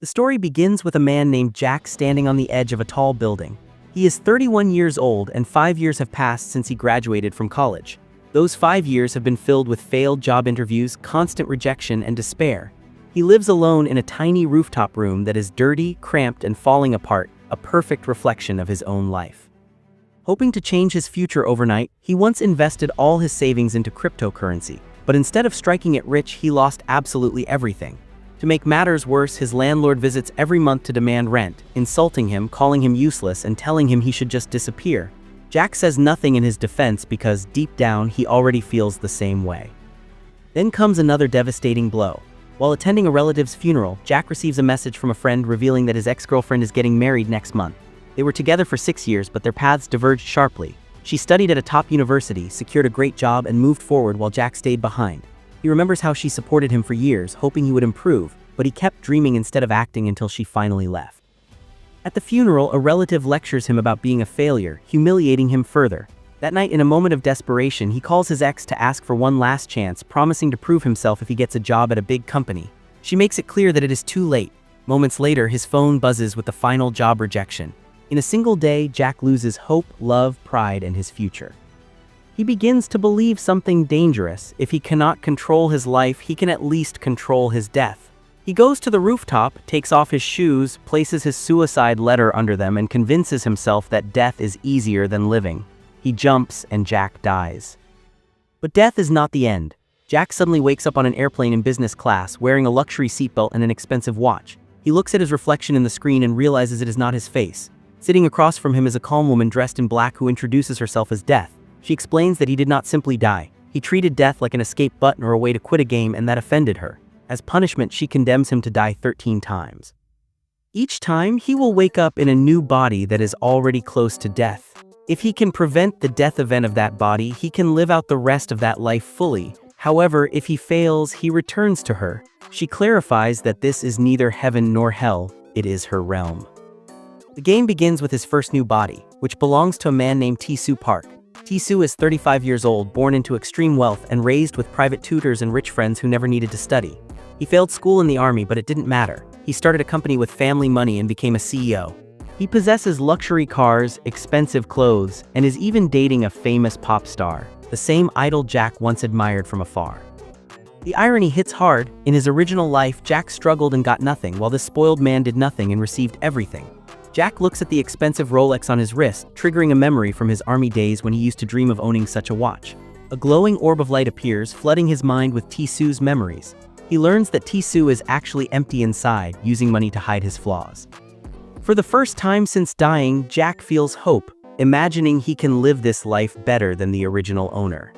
The story begins with a man named Jack standing on the edge of a tall building. He is 31 years old and 5 years have passed since he graduated from college. Those 5 years have been filled with failed job interviews, constant rejection, and despair. He lives alone in a tiny rooftop room that is dirty, cramped, and falling apart, a perfect reflection of his own life. Hoping to change his future overnight, he once invested all his savings into cryptocurrency, but instead of striking it rich, he lost absolutely everything. To make matters worse, his landlord visits every month to demand rent, insulting him, calling him useless, and telling him he should just disappear. Jack says nothing in his defense because, deep down, he already feels the same way. Then comes another devastating blow. While attending a relative's funeral, Jack receives a message from a friend revealing that his ex-girlfriend is getting married next month. They were together for 6 years, but their paths diverged sharply. She studied at a top university, secured a great job, and moved forward while Jack stayed behind. He remembers how she supported him for years, hoping he would improve, but he kept dreaming instead of acting until she finally left. At the funeral, a relative lectures him about being a failure, humiliating him further. That night, in a moment of desperation, he calls his ex to ask for one last chance, promising to prove himself if he gets a job at a big company. She makes it clear that it is too late. Moments later, his phone buzzes with the final job rejection. In a single day, Jack loses hope, love, pride, and his future. He begins to believe something dangerous. If he cannot control his life, he can at least control his death. He goes to the rooftop, takes off his shoes, places his suicide letter under them, and convinces himself that death is easier than living. He jumps, and Jack dies. But death is not the end. Jack suddenly wakes up on an airplane in business class, wearing a luxury seatbelt and an expensive watch. He looks at his reflection in the screen and realizes it is not his face. Sitting across from him is a calm woman dressed in black who introduces herself as Death. She explains that he did not simply die. He treated death like an escape button or a way to quit a game, and that offended her. As punishment, she condemns him to die 13 times. Each time, he will wake up in a new body that is already close to death. If he can prevent the death event of that body, he can live out the rest of that life fully. However, if he fails, he returns to her. She clarifies that this is neither heaven nor hell, it is her realm. The game begins with his first new body, which belongs to a man named Tsu Park. Tsu is 35 years old, born into extreme wealth, and raised with private tutors and rich friends who never needed to study. He failed school in the army, but it didn't matter. He started a company with family money and became a CEO. He possesses luxury cars, expensive clothes, and is even dating a famous pop star, the same idol Jack once admired from afar. The irony hits hard. In his original life, Jack struggled and got nothing, while this spoiled man did nothing and received everything. Jack looks at the expensive Rolex on his wrist, triggering a memory from his army days when he used to dream of owning such a watch. A glowing orb of light appears, flooding his mind with Tsu's memories. He learns that Tsu is actually empty inside, using money to hide his flaws. For the first time since dying, Jack feels hope, imagining he can live this life better than the original owner.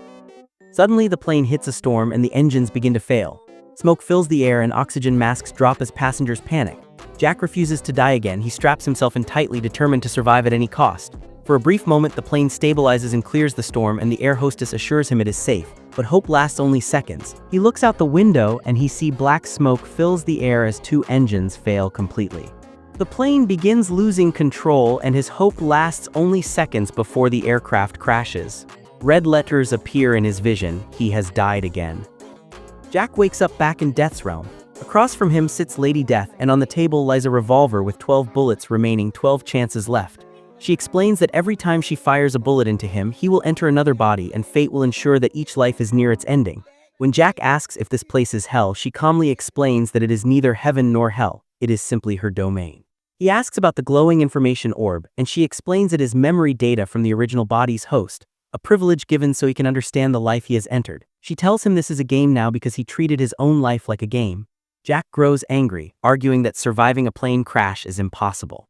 Suddenly, the plane hits a storm and the engines begin to fail. Smoke fills the air and oxygen masks drop as passengers panic. Jack refuses to die again. He straps himself in tightly, determined to survive at any cost. For a brief moment, the plane stabilizes and clears the storm, and the air hostess assures him it is safe. But hope lasts only seconds. He looks out the window and he sees black smoke fills the air as 2 engines fail completely. The plane begins losing control, and his hope lasts only seconds before the aircraft crashes. Red letters appear in his vision. He has died again. Jack wakes up back in Death's realm. Across from him sits Lady Death, and on the table lies a revolver with 12 bullets remaining, 12 chances left. She explains that every time she fires a bullet into him, he will enter another body, and fate will ensure that each life is near its ending. When Jack asks if this place is hell, she calmly explains that it is neither heaven nor hell, it is simply her domain. He asks about the glowing information orb, and she explains it is memory data from the original body's host, a privilege given so he can understand the life he has entered. She tells him this is a game now because he treated his own life like a game. Jack grows angry, arguing that surviving a plane crash is impossible.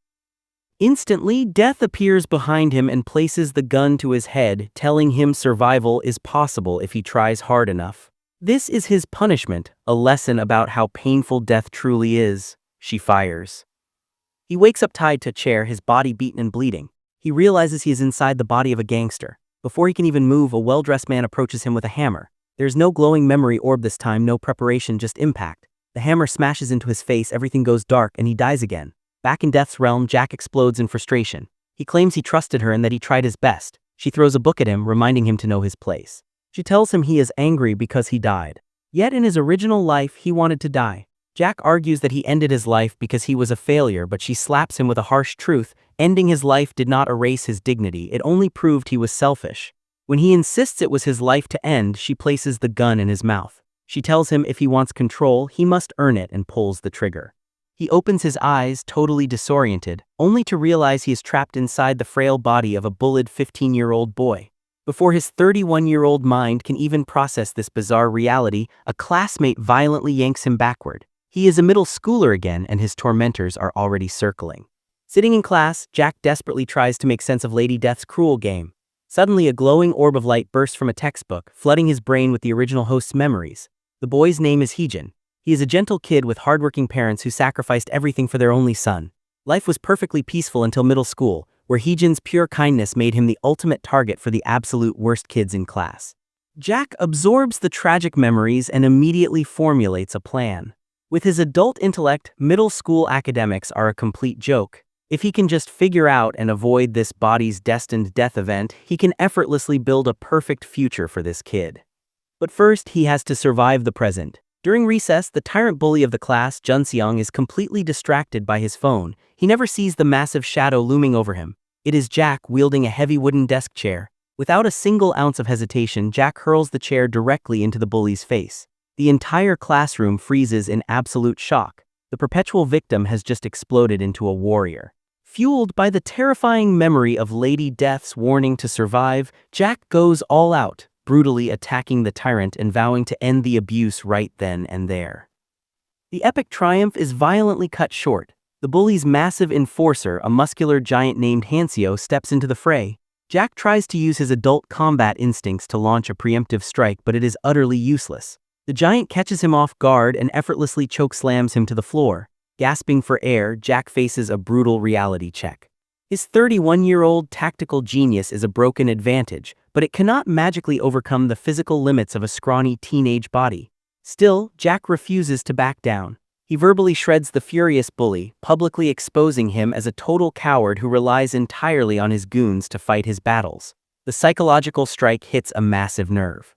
Instantly, Death appears behind him and places the gun to his head, telling him survival is possible if he tries hard enough. This is his punishment, a lesson about how painful death truly is. She fires. He wakes up tied to a chair, his body beaten and bleeding. He realizes he is inside the body of a gangster. Before he can even move, a well-dressed man approaches him with a hammer. There's no glowing memory orb this time, no preparation, just impact. The hammer smashes into his face, everything goes dark, and he dies again. Back in Death's realm, Jack explodes in frustration. He claims he trusted her and that he tried his best. She throws a book at him, reminding him to know his place. She tells him he is angry because he died. Yet in his original life, he wanted to die. Jack argues that he ended his life because he was a failure, but she slaps him with a harsh truth. Ending his life did not erase his dignity, it only proved he was selfish. When he insists it was his life to end, she places the gun in his mouth. She tells him if he wants control, he must earn it, and pulls the trigger. He opens his eyes, totally disoriented, only to realize he is trapped inside the frail body of a bullied 15-year-old boy. Before his 31-year-old mind can even process this bizarre reality, a classmate violently yanks him backward. He is a middle schooler again, and his tormentors are already circling. Sitting in class, Jack desperately tries to make sense of Lady Death's cruel game. Suddenly, a glowing orb of light bursts from a textbook, flooding his brain with the original host's memories. The boy's name is Heejin. He is a gentle kid with hardworking parents who sacrificed everything for their only son. Life was perfectly peaceful until middle school, where Heejin's pure kindness made him the ultimate target for the absolute worst kids in class. Jack absorbs the tragic memories and immediately formulates a plan. With his adult intellect, middle school academics are a complete joke. If he can just figure out and avoid this body's destined death event, he can effortlessly build a perfect future for this kid. But first, he has to survive the present. During recess, the tyrant bully of the class, Junseong, is completely distracted by his phone. He never sees the massive shadow looming over him. It is Jack wielding a heavy wooden desk chair. Without a single ounce of hesitation, Jack hurls the chair directly into the bully's face. The entire classroom freezes in absolute shock. The perpetual victim has just exploded into a warrior. Fueled by the terrifying memory of Lady Death's warning to survive, Jack goes all out, brutally attacking the tyrant and vowing to end the abuse right then and there. The epic triumph is violently cut short. The bully's massive enforcer, a muscular giant named Hansio, steps into the fray. Jack tries to use his adult combat instincts to launch a preemptive strike, but it is utterly useless. The giant catches him off guard and effortlessly chokeslams him to the floor. Gasping for air, Jack faces a brutal reality check. His 31-year-old tactical genius is a broken advantage, but it cannot magically overcome the physical limits of a scrawny teenage body. Still, Jack refuses to back down. He verbally shreds the furious bully, publicly exposing him as a total coward who relies entirely on his goons to fight his battles. The psychological strike hits a massive nerve.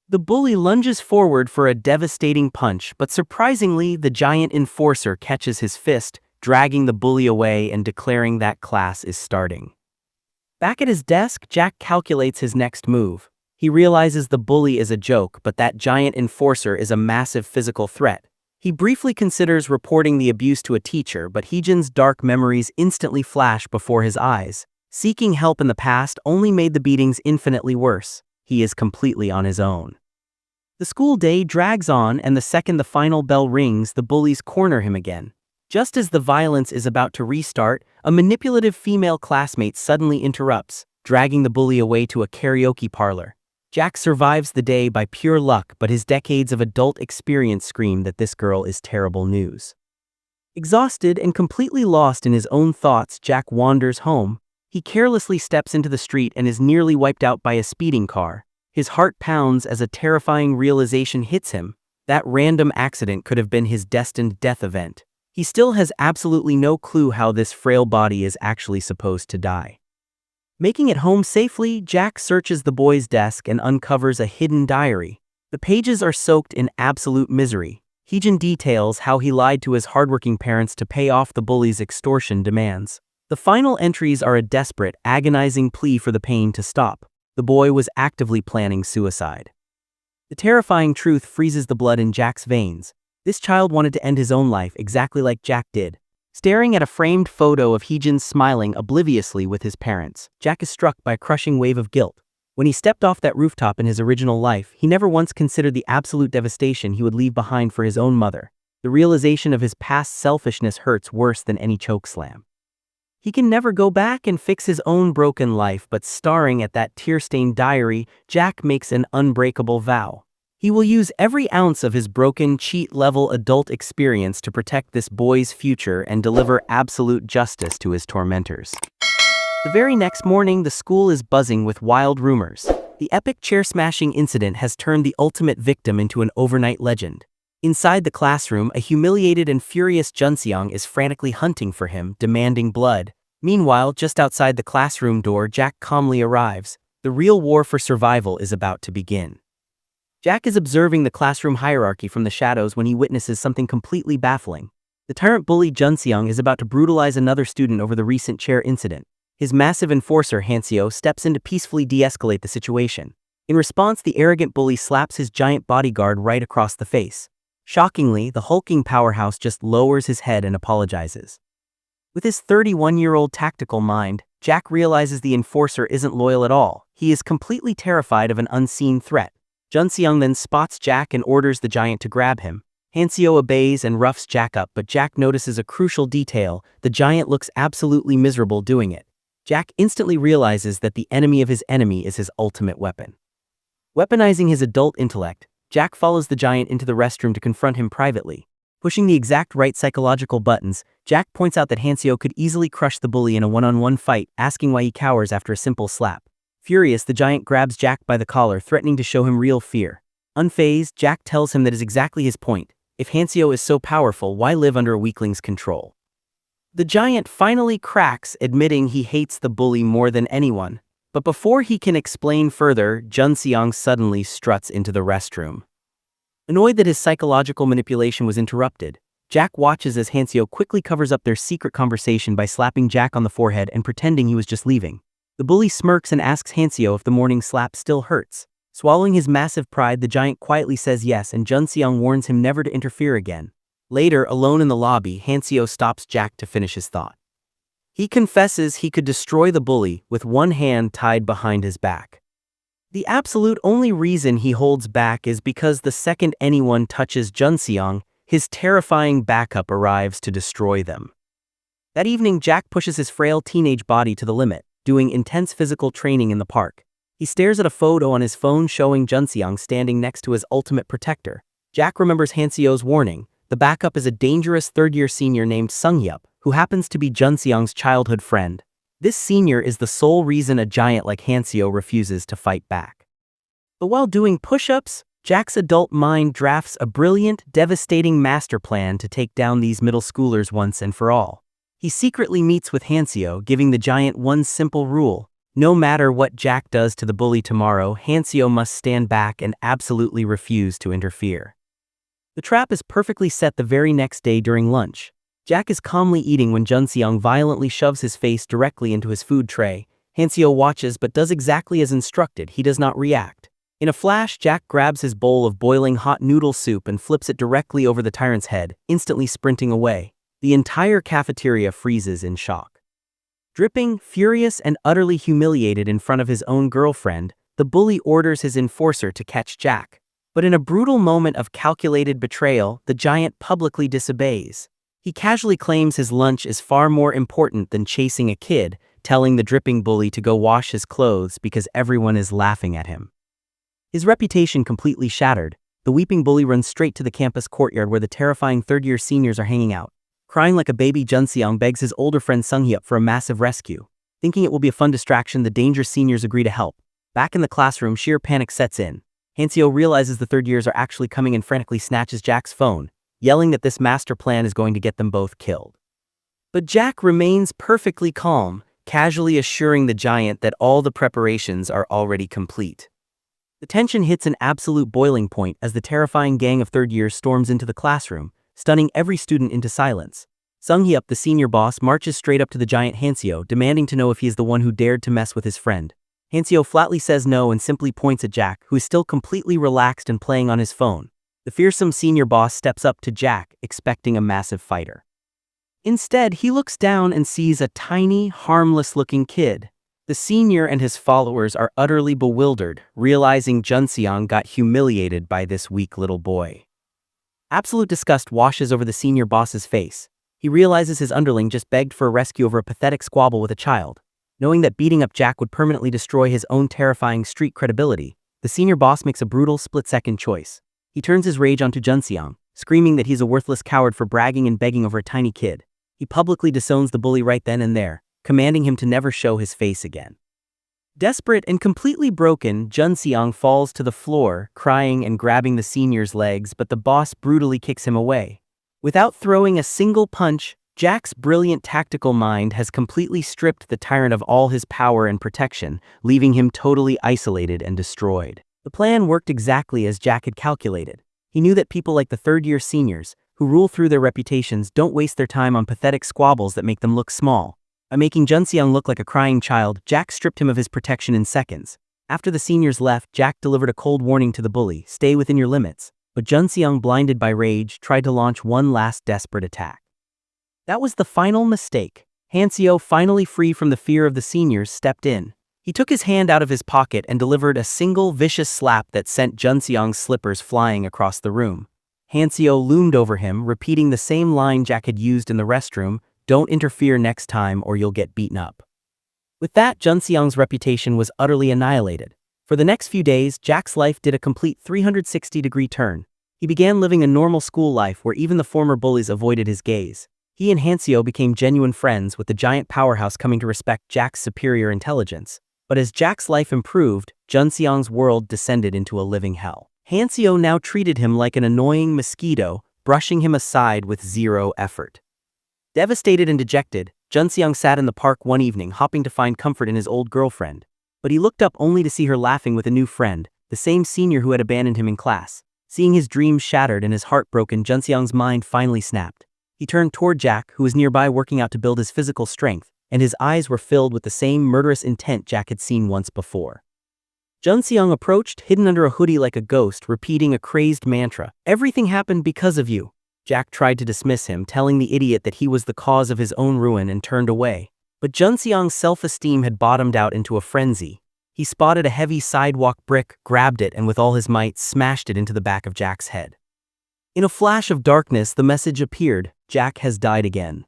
The bully lunges forward for a devastating punch, but surprisingly, the giant enforcer catches his fist, dragging the bully away and declaring that class is starting. Back at his desk, Jack calculates his next move. He realizes the bully is a joke, but that giant enforcer is a massive physical threat. He briefly considers reporting the abuse to a teacher, but Heejin's dark memories instantly flash before his eyes. Seeking help in the past only made the beatings infinitely worse. He is completely on his own. The school day drags on, and the second the final bell rings, the bullies corner him again. Just as the violence is about to restart, a manipulative female classmate suddenly interrupts, dragging the bully away to a karaoke parlor. Jack survives the day by pure luck, but his decades of adult experience scream that this girl is terrible news. Exhausted and completely lost in his own thoughts, Jack wanders home. He carelessly steps into the street and is nearly wiped out by a speeding car. His heart pounds as a terrifying realization hits him. That random accident could have been his destined death event. He still has absolutely no clue how this frail body is actually supposed to die. Making it home safely, Jack searches the boy's desk and uncovers a hidden diary. The pages are soaked in absolute misery. Heejin details how he lied to his hardworking parents to pay off the bully's extortion demands. The final entries are a desperate, agonizing plea for the pain to stop. The boy was actively planning suicide. The terrifying truth freezes the blood in Jack's veins. This child wanted to end his own life exactly like Jack did. Staring at a framed photo of Heejin smiling obliviously with his parents, Jack is struck by a crushing wave of guilt. When he stepped off that rooftop in his original life, he never once considered the absolute devastation he would leave behind for his own mother. The realization of his past selfishness hurts worse than any chokeslam. He can never go back and fix his own broken life, but staring at that tear-stained diary, Jack makes an unbreakable vow. He will use every ounce of his broken, cheat-level adult experience to protect this boy's future and deliver absolute justice to his tormentors. The very next morning, the school is buzzing with wild rumors. The epic chair-smashing incident has turned the ultimate victim into an overnight legend. Inside the classroom, a humiliated and furious Junseong is frantically hunting for him, demanding blood. Meanwhile, just outside the classroom door, Jack calmly arrives. The real war for survival is about to begin. Jack is observing the classroom hierarchy from the shadows when he witnesses something completely baffling. The tyrant bully Junseong is about to brutalize another student over the recent chair incident. His massive enforcer, Hanseo, steps in to peacefully de-escalate the situation. In response, the arrogant bully slaps his giant bodyguard right across the face. Shockingly, the hulking powerhouse just lowers his head and apologizes. With his 31-year-old tactical mind, Jack realizes the enforcer isn't loyal at all. He is completely terrified of an unseen threat. Junseong then spots Jack and orders the giant to grab him. Hanseo obeys and roughs Jack up, but Jack notices a crucial detail: the giant looks absolutely miserable doing it. Jack instantly realizes that the enemy of his enemy is his ultimate weapon. Weaponizing his adult intellect, Jack follows the giant into the restroom to confront him privately. Pushing the exact right psychological buttons, Jack points out that Hanseo could easily crush the bully in a one-on-one fight, asking why he cowers after a simple slap. Furious, the giant grabs Jack by the collar, threatening to show him real fear. Unfazed, Jack tells him that is exactly his point. If Hanseo is so powerful, why live under a weakling's control? The giant finally cracks, admitting he hates the bully more than anyone. But before he can explain further, Junseong suddenly struts into the restroom. Annoyed that his psychological manipulation was interrupted, Jack watches as Hanseo quickly covers up their secret conversation by slapping Jack on the forehead and pretending he was just leaving. The bully smirks and asks Hanseo if the morning slap still hurts. Swallowing his massive pride, the giant quietly says yes, and Junseong warns him never to interfere again. Later, alone in the lobby, Hanseo stops Jack to finish his thought. He confesses he could destroy the bully with one hand tied behind his back. The absolute only reason he holds back is because the second anyone touches Junseong, his terrifying backup arrives to destroy them. That evening, Jack pushes his frail teenage body to the limit, doing intense physical training in the park. He stares at a photo on his phone showing Junseong standing next to his ultimate protector. Jack remembers Hanseo's warning. The backup is a dangerous third-year senior named Sunghyup, who happens to be Junseong's childhood friend. This senior is the sole reason a giant like Hanseo refuses to fight back. But while doing push-ups, Jack's adult mind drafts a brilliant, devastating master plan to take down these middle schoolers once and for all. He secretly meets with Hanseo, giving the giant one simple rule. No matter what Jack does to the bully tomorrow, Hanseo must stand back and absolutely refuse to interfere. The trap is perfectly set the very next day during lunch. Jack is calmly eating when Junseong violently shoves his face directly into his food tray. Hanseo watches but does exactly as instructed. He does not react. In a flash, Jack grabs his bowl of boiling hot noodle soup and flips it directly over the tyrant's head, instantly sprinting away. The entire cafeteria freezes in shock. Dripping, furious, and utterly humiliated in front of his own girlfriend, the bully orders his enforcer to catch Jack. But in a brutal moment of calculated betrayal, the giant publicly disobeys. He casually claims his lunch is far more important than chasing a kid, telling the dripping bully to go wash his clothes because everyone is laughing at him. His reputation completely shattered, the weeping bully runs straight to the campus courtyard where the terrifying third-year seniors are hanging out. Crying like a baby, Junseong begs his older friend Sunghyup for a massive rescue. Thinking it will be a fun distraction, the dangerous seniors agree to help. Back in the classroom, sheer panic sets in. Hanseo realizes the third years are actually coming and frantically snatches Jack's phone, yelling that this master plan is going to get them both killed. But Jack remains perfectly calm, casually assuring the giant that all the preparations are already complete. The tension hits an absolute boiling point as the terrifying gang of third years storms into the classroom, stunning every student into silence. Sunghyup, the senior boss, marches straight up to the giant Hanseo, demanding to know if he is the one who dared to mess with his friend. Hanseo flatly says no and simply points at Jack, who is still completely relaxed and playing on his phone. The fearsome senior boss steps up to Jack, expecting a massive fighter. Instead, he looks down and sees a tiny, harmless-looking kid. The senior and his followers are utterly bewildered, realizing Junseong got humiliated by this weak little boy. Absolute disgust washes over the senior boss's face. He realizes his underling just begged for a rescue over a pathetic squabble with a child. Knowing that beating up Jack would permanently destroy his own terrifying street credibility, the senior boss makes a brutal split-second choice. He turns his rage onto Junseong, screaming that he's a worthless coward for bragging and begging over a tiny kid. He publicly disowns the bully right then and there, commanding him to never show his face again. Desperate and completely broken, Junseong falls to the floor, crying and grabbing the senior's legs, but the boss brutally kicks him away. Without throwing a single punch, Jack's brilliant tactical mind has completely stripped the tyrant of all his power and protection, leaving him totally isolated and destroyed. The plan worked exactly as Jack had calculated. He knew that people like the third-year seniors, who rule through their reputations, don't waste their time on pathetic squabbles that make them look small. By making Junseong look like a crying child, Jack stripped him of his protection in seconds. After the seniors left, Jack delivered a cold warning to the bully, "Stay within your limits." But Junseong, blinded by rage, tried to launch one last desperate attack. That was the final mistake. Hanseo, finally free from the fear of the seniors, stepped in. He took his hand out of his pocket and delivered a single vicious slap that sent Junseong's slippers flying across the room. Hanseo loomed over him, repeating the same line Jack had used in the restroom, "Don't interfere next time or you'll get beaten up." With that, Junseong's reputation was utterly annihilated. For the next few days, Jack's life did a complete 360-degree turn. He began living a normal school life where even the former bullies avoided his gaze. He and Hanseo became genuine friends, with the giant powerhouse coming to respect Jack's superior intelligence. But as Jack's life improved, Junseong's world descended into a living hell. Hanseo now treated him like an annoying mosquito, brushing him aside with zero effort. Devastated and dejected, Junseong sat in the park one evening, hoping to find comfort in his old girlfriend. But he looked up only to see her laughing with a new friend, the same senior who had abandoned him in class. Seeing his dreams shattered and his heart broken, Junseong's mind finally snapped. He turned toward Jack, who was nearby working out to build his physical strength, and his eyes were filled with the same murderous intent Jack had seen once before. Junseong approached, hidden under a hoodie like a ghost, repeating a crazed mantra, "Everything happened because of you." Jack tried to dismiss him, telling the idiot that he was the cause of his own ruin, and turned away. But Junseong's self-esteem had bottomed out into a frenzy. He spotted a heavy sidewalk brick, grabbed it, and with all his might smashed it into the back of Jack's head. In a flash of darkness, the message appeared, "Jack has died again."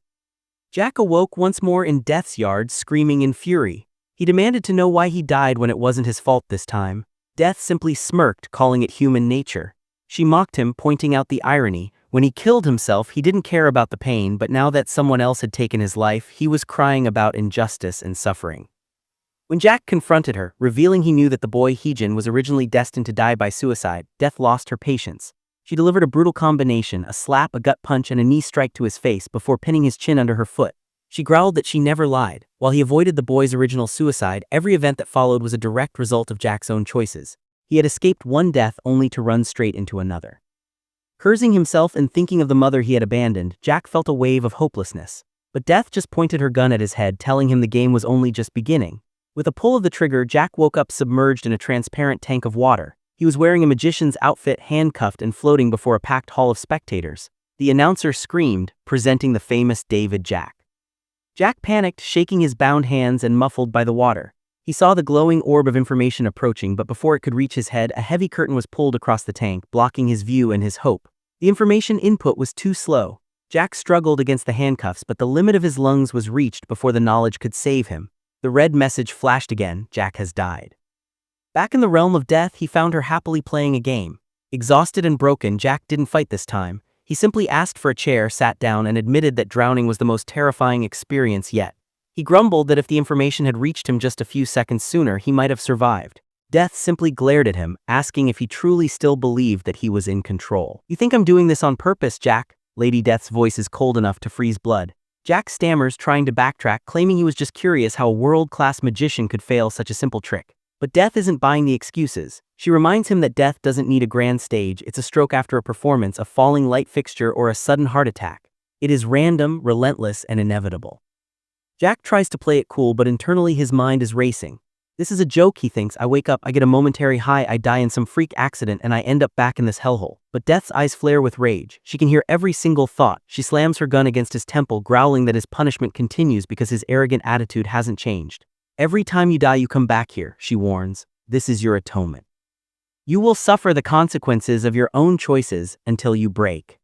Jack awoke once more in Death's yard, screaming in fury. He demanded to know why he died when it wasn't his fault this time. Death simply smirked, calling it human nature. She mocked him, pointing out the irony. When he killed himself, he didn't care about the pain, but now that someone else had taken his life, he was crying about injustice and suffering. When Jack confronted her, revealing he knew that the boy Heejin was originally destined to die by suicide, Death lost her patience. She delivered a brutal combination, a slap, a gut punch, and a knee strike to his face before pinning his chin under her foot. She growled that she never lied. While he avoided the boy's original suicide, every event that followed was a direct result of Jack's own choices. He had escaped one death only to run straight into another. Cursing himself and thinking of the mother he had abandoned, Jack felt a wave of hopelessness. But Death just pointed her gun at his head, telling him the game was only just beginning. With a pull of the trigger, Jack woke up submerged in a transparent tank of water. He was wearing a magician's outfit, handcuffed and floating before a packed hall of spectators. The announcer screamed, presenting the famous David Jack. Jack panicked, shaking his bound hands and muffled by the water. He saw the glowing orb of information approaching, but before it could reach his head, a heavy curtain was pulled across the tank, blocking his view and his hope. The information input was too slow. Jack struggled against the handcuffs, but the limit of his lungs was reached before the knowledge could save him. The red message flashed again, "Jack has died." Back in the realm of Death, he found her happily playing a game. Exhausted and broken, Jack didn't fight this time. He simply asked for a chair, sat down, and admitted that drowning was the most terrifying experience yet. He grumbled that if the information had reached him just a few seconds sooner, he might have survived. Death simply glared at him, asking if he truly still believed that he was in control. "You think I'm doing this on purpose, Jack?" Lady Death's voice is cold enough to freeze blood. Jack stammers, trying to backtrack, claiming he was just curious how a world-class magician could fail such a simple trick. But Death isn't buying the excuses. She reminds him that death doesn't need a grand stage, it's a stroke after a performance, a falling light fixture, or a sudden heart attack. It is random, relentless, and inevitable. Jack tries to play it cool, but internally his mind is racing. This is a joke, he thinks. I wake up, I get a momentary high, I die in some freak accident, and I end up back in this hellhole. But Death's eyes flare with rage. She can hear every single thought. She slams her gun against his temple, growling that his punishment continues because his arrogant attitude hasn't changed. "Every time you die, you come back here," she warns. "This is your atonement. You will suffer the consequences of your own choices until you break."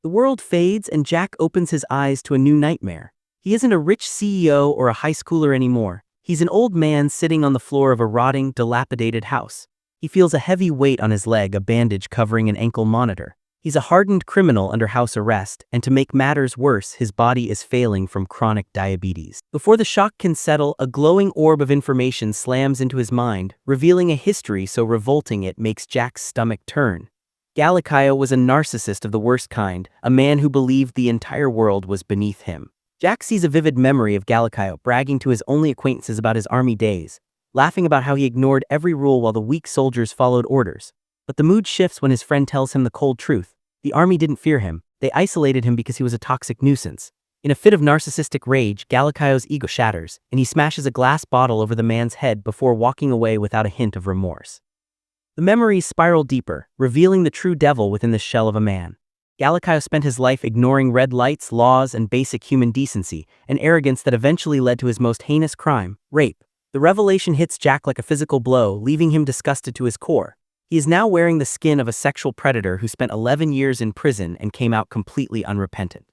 The world fades and Jack opens his eyes to a new nightmare. He isn't a rich CEO or a high schooler anymore. He's an old man sitting on the floor of a rotting, dilapidated house. He feels a heavy weight on his leg, a bandage covering an ankle monitor. He's a hardened criminal under house arrest, and to make matters worse, his body is failing from chronic diabetes. Before the shock can settle, a glowing orb of information slams into his mind, revealing a history so revolting it makes Jack's stomach turn. Galakayo was a narcissist of the worst kind, a man who believed the entire world was beneath him. Jack sees a vivid memory of Galakayo bragging to his only acquaintances about his army days. laughing about how he ignored every rule while the weak soldiers followed orders. But the mood shifts when his friend tells him the cold truth. The army didn't fear him, they isolated him because he was a toxic nuisance. In a fit of narcissistic rage, Galakayo's ego shatters, and he smashes a glass bottle over the man's head before walking away without a hint of remorse. The memories spiral deeper, revealing the true devil within the shell of a man. Galakayo spent his life ignoring red lights, laws, and basic human decency, an arrogance that eventually led to his most heinous crime, rape. The revelation hits Jack like a physical blow, leaving him disgusted to his core. He is now wearing the skin of a sexual predator who spent 11 years in prison and came out completely unrepentant.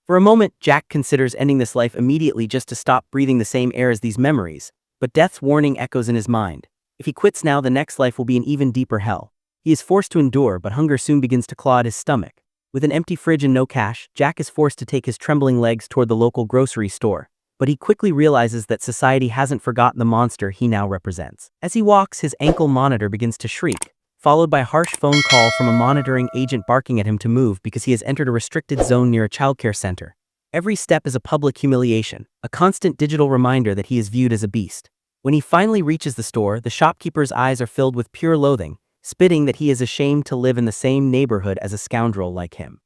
For a moment, Jack considers ending this life immediately just to stop breathing the same air as these memories, but death's warning echoes in his mind. If he quits now, the next life will be an even deeper hell. He is forced to endure, but hunger soon begins to claw at his stomach. With an empty fridge and no cash, Jack is forced to take his trembling legs toward the local grocery store. But he quickly realizes that society hasn't forgotten the monster he now represents. As he walks, his ankle monitor begins to shriek, followed by a harsh phone call from a monitoring agent barking at him to move because he has entered a restricted zone near a childcare center. Every step is a public humiliation, a constant digital reminder that he is viewed as a beast. When he finally reaches the store, the shopkeeper's eyes are filled with pure loathing, spitting that he is ashamed to live in the same neighborhood as a scoundrel like him.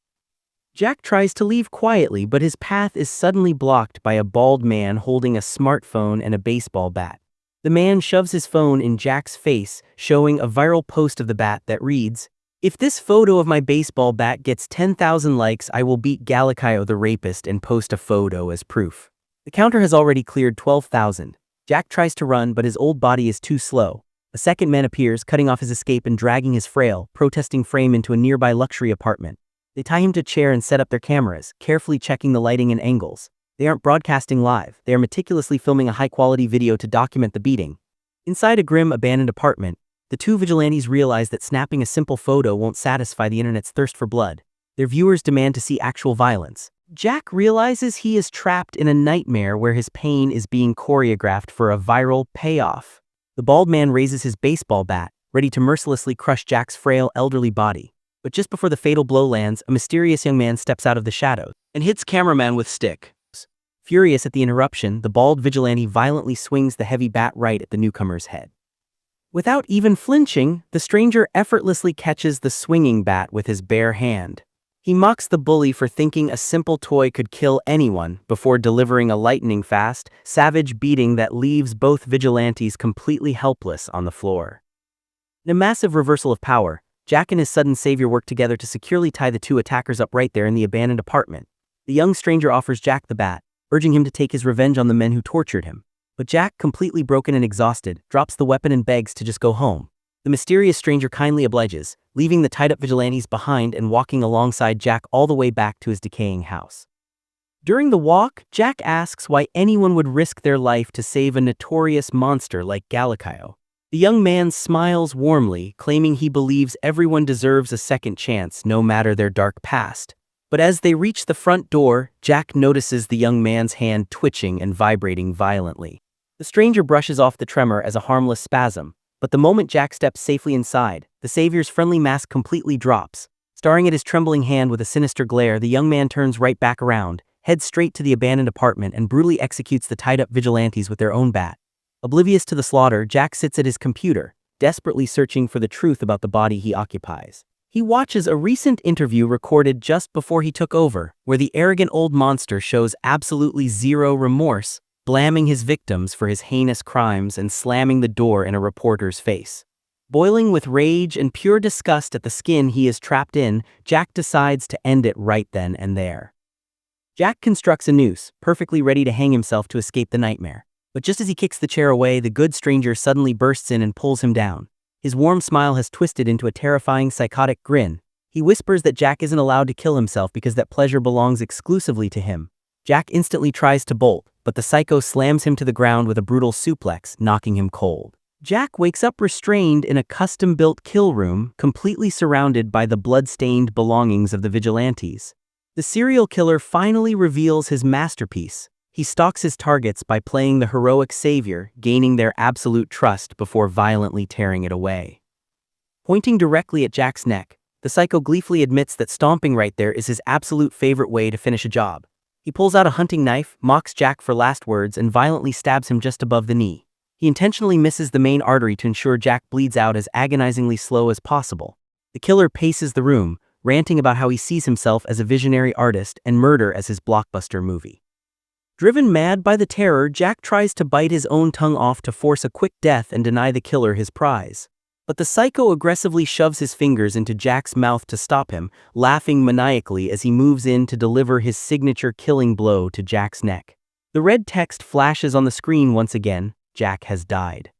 Jack tries to leave quietly, but his path is suddenly blocked by a bald man holding a smartphone and a baseball bat. The man shoves his phone in Jack's face, showing a viral post of the bat that reads, "If this photo of my baseball bat gets 10,000 likes, I will beat Galakayo the rapist and post a photo as proof." The counter has already cleared 12,000. Jack tries to run, but his old body is too slow. A second man appears, cutting off his escape and dragging his frail, protesting frame into a nearby luxury apartment. They tie him to a chair and set up their cameras, carefully checking the lighting and angles. They aren't broadcasting live, they are meticulously filming a high-quality video to document the beating. Inside a grim, abandoned apartment, the two vigilantes realize that snapping a simple photo won't satisfy the internet's thirst for blood. Their viewers demand to see actual violence. Jack realizes he is trapped in a nightmare where his pain is being choreographed for a viral payoff. The bald man raises his baseball bat, ready to mercilessly crush Jack's frail, elderly body. But just before the fatal blow lands, a mysterious young man steps out of the shadows and hits cameraman with stick. Furious at the interruption, the bald vigilante violently swings the heavy bat right at the newcomer's head. Without even flinching, the stranger effortlessly catches the swinging bat with his bare hand. He mocks the bully for thinking a simple toy could kill anyone before delivering a lightning-fast, savage beating that leaves both vigilantes completely helpless on the floor. In a massive reversal of power, Jack and his sudden savior work together to securely tie the two attackers up right there in the abandoned apartment. The young stranger offers Jack the bat, urging him to take his revenge on the men who tortured him. But Jack, completely broken and exhausted, drops the weapon and begs to just go home. The mysterious stranger kindly obliges, leaving the tied-up vigilantes behind and walking alongside Jack all the way back to his decaying house. During the walk, Jack asks why anyone would risk their life to save a notorious monster like Galakayo. The young man smiles warmly, claiming he believes everyone deserves a second chance no matter their dark past. But as they reach the front door, Jack notices the young man's hand twitching and vibrating violently. The stranger brushes off the tremor as a harmless spasm, but the moment Jack steps safely inside, the savior's friendly mask completely drops. Staring at his trembling hand with a sinister glare, the young man turns right back around, heads straight to the abandoned apartment and brutally executes the tied-up vigilantes with their own bat. Oblivious to the slaughter, Jack sits at his computer, desperately searching for the truth about the body he occupies. He watches a recent interview recorded just before he took over, where the arrogant old monster shows absolutely zero remorse, blaming his victims for his heinous crimes and slamming the door in a reporter's face. Boiling with rage and pure disgust at the skin he is trapped in, Jack decides to end it right then and there. Jack constructs a noose, perfectly ready to hang himself to escape the nightmare. But just as he kicks the chair away, the good stranger suddenly bursts in and pulls him down. His warm smile has twisted into a terrifying, psychotic grin. He whispers that Jack isn't allowed to kill himself because that pleasure belongs exclusively to him. Jack instantly tries to bolt, but the psycho slams him to the ground with a brutal suplex, knocking him cold. Jack wakes up restrained in a custom-built kill room, completely surrounded by the blood-stained belongings of the vigilantes. The serial killer finally reveals his masterpiece. He stalks his targets by playing the heroic savior, gaining their absolute trust before violently tearing it away. Pointing directly at Jack's neck, the psycho gleefully admits that stomping right there is his absolute favorite way to finish a job. He pulls out a hunting knife, mocks Jack for last words, and violently stabs him just above the knee. He intentionally misses the main artery to ensure Jack bleeds out as agonizingly slow as possible. The killer paces the room, ranting about how he sees himself as a visionary artist and murder as his blockbuster movie. Driven mad by the terror, Jack tries to bite his own tongue off to force a quick death and deny the killer his prize. But the psycho aggressively shoves his fingers into Jack's mouth to stop him, laughing maniacally as he moves in to deliver his signature killing blow to Jack's neck. The red text flashes on the screen once again: Jack has died.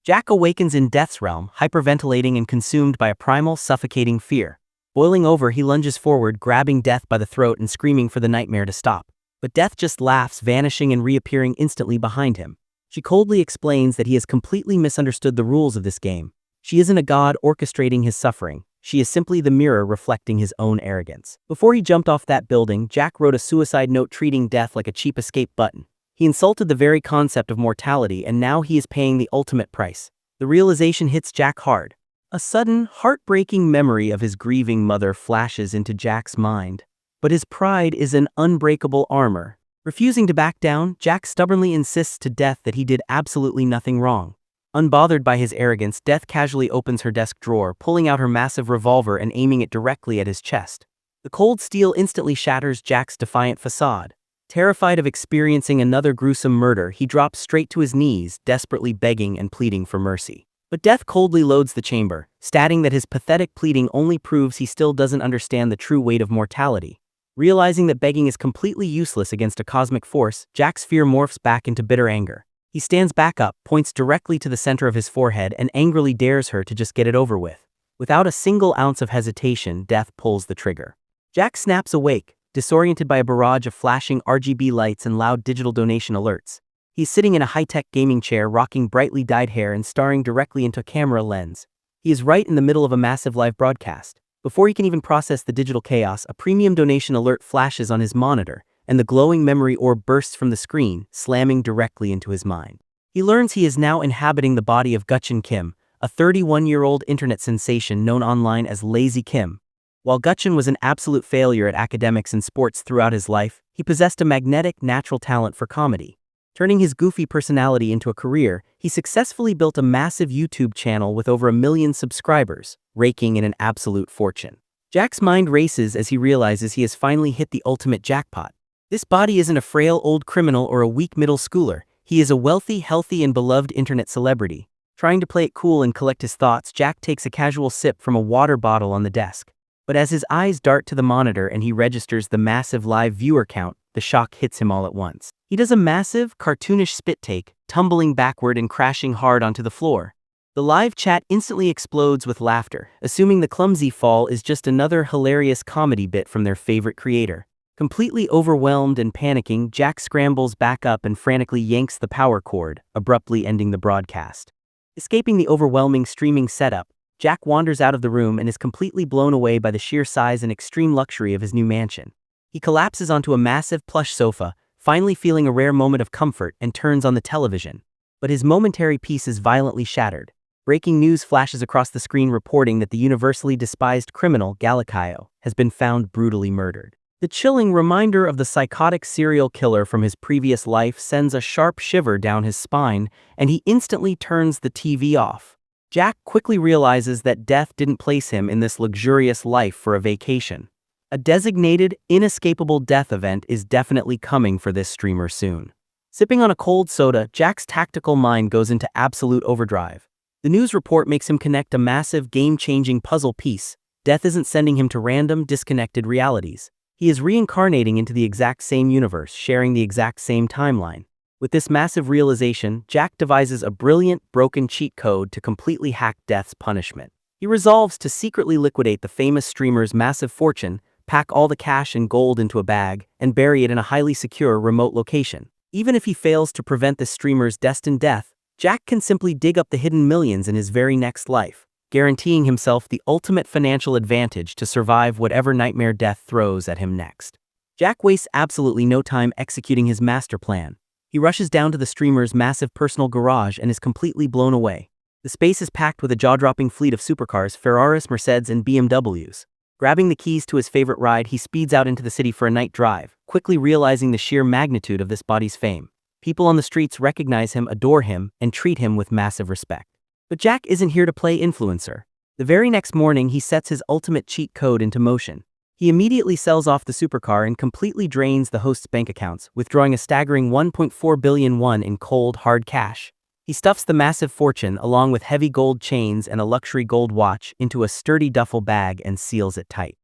Jack awakens in Death's realm, hyperventilating and consumed by a primal, suffocating fear. Boiling over, he lunges forward, grabbing Death by the throat and screaming for the nightmare to stop. But Death just laughs, vanishing and reappearing instantly behind him. She coldly explains that he has completely misunderstood the rules of this game. She isn't a god orchestrating his suffering. She is simply the mirror reflecting his own arrogance. Before he jumped off that building, Jack wrote a suicide note treating death like a cheap escape button. He insulted the very concept of mortality, and now he is paying the ultimate price. The realization hits Jack hard. A sudden, heartbreaking memory of his grieving mother flashes into Jack's mind. But his pride is an unbreakable armor. Refusing to back down, Jack stubbornly insists to Death that he did absolutely nothing wrong. Unbothered by his arrogance, Death casually opens her desk drawer, pulling out her massive revolver and aiming it directly at his chest. The cold steel instantly shatters Jack's defiant facade. Terrified of experiencing another gruesome murder, he drops straight to his knees, desperately begging and pleading for mercy. But Death coldly loads the chamber, stating that his pathetic pleading only proves he still doesn't understand the true weight of mortality. Realizing that begging is completely useless against a cosmic force, Jack's fear morphs back into bitter anger. He stands back up, points directly to the center of his forehead, and angrily dares her to just get it over with. Without a single ounce of hesitation, Death pulls the trigger. Jack snaps awake, disoriented by a barrage of flashing RGB lights and loud digital donation alerts. He's sitting in a high-tech gaming chair, rocking brightly dyed hair and staring directly into a camera lens. He is right in the middle of a massive live broadcast. Before he can even process the digital chaos, a premium donation alert flashes on his monitor, and the glowing memory orb bursts from the screen, slamming directly into his mind. He learns he is now inhabiting the body of Gutchin Kim, a 31-year-old internet sensation known online as Lazy Kim. While Gutchin was an absolute failure at academics and sports throughout his life, he possessed a magnetic, natural talent for comedy. Turning his goofy personality into a career, he successfully built a massive YouTube channel with over 1 million subscribers, raking in an absolute fortune. Jack's mind races as he realizes he has finally hit the ultimate jackpot. This body isn't a frail old criminal or a weak middle schooler. He is a wealthy, healthy, and beloved internet celebrity. Trying to play it cool and collect his thoughts, Jack takes a casual sip from a water bottle on the desk. But as his eyes dart to the monitor and he registers the massive live viewer count, the shock hits him all at once. He does a massive, cartoonish spit take, tumbling backward and crashing hard onto the floor. The live chat instantly explodes with laughter, assuming the clumsy fall is just another hilarious comedy bit from their favorite creator. Completely overwhelmed and panicking, Jack scrambles back up and frantically yanks the power cord, abruptly ending the broadcast. Escaping the overwhelming streaming setup, Jack wanders out of the room and is completely blown away by the sheer size and extreme luxury of his new mansion. He collapses onto a massive plush sofa, finally feeling a rare moment of comfort, and turns on the television. But his momentary peace is violently shattered. Breaking news flashes across the screen reporting that the universally despised criminal Galakayo has been found brutally murdered. The chilling reminder of the psychotic serial killer from his previous life sends a sharp shiver down his spine, and he instantly turns the TV off. Jack quickly realizes that death didn't place him in this luxurious life for a vacation. A designated, inescapable death event is definitely coming for this streamer soon. Sipping on a cold soda, Jack's tactical mind goes into absolute overdrive. The news report makes him connect a massive, game-changing puzzle piece. Death isn't sending him to random, disconnected realities. He is reincarnating into the exact same universe, sharing the exact same timeline. With this massive realization, Jack devises a brilliant, broken cheat code to completely hack Death's punishment. He resolves to secretly liquidate the famous streamer's massive fortune, pack all the cash and gold into a bag, and bury it in a highly secure remote location. Even if he fails to prevent the streamer's destined death, Jack can simply dig up the hidden millions in his very next life, guaranteeing himself the ultimate financial advantage to survive whatever nightmare death throws at him next. Jack wastes absolutely no time executing his master plan. He rushes down to the streamer's massive personal garage and is completely blown away. The space is packed with a jaw-dropping fleet of supercars, Ferraris, Mercedes, and BMWs. Grabbing the keys to his favorite ride, he speeds out into the city for a night drive, quickly realizing the sheer magnitude of this body's fame. People on the streets recognize him, adore him, and treat him with massive respect. But Jack isn't here to play influencer. The very next morning, he sets his ultimate cheat code into motion. He immediately sells off the supercar and completely drains the host's bank accounts, withdrawing a staggering 1.4 billion won in cold, hard cash. He stuffs the massive fortune, along with heavy gold chains and a luxury gold watch, into a sturdy duffel bag and seals it tight.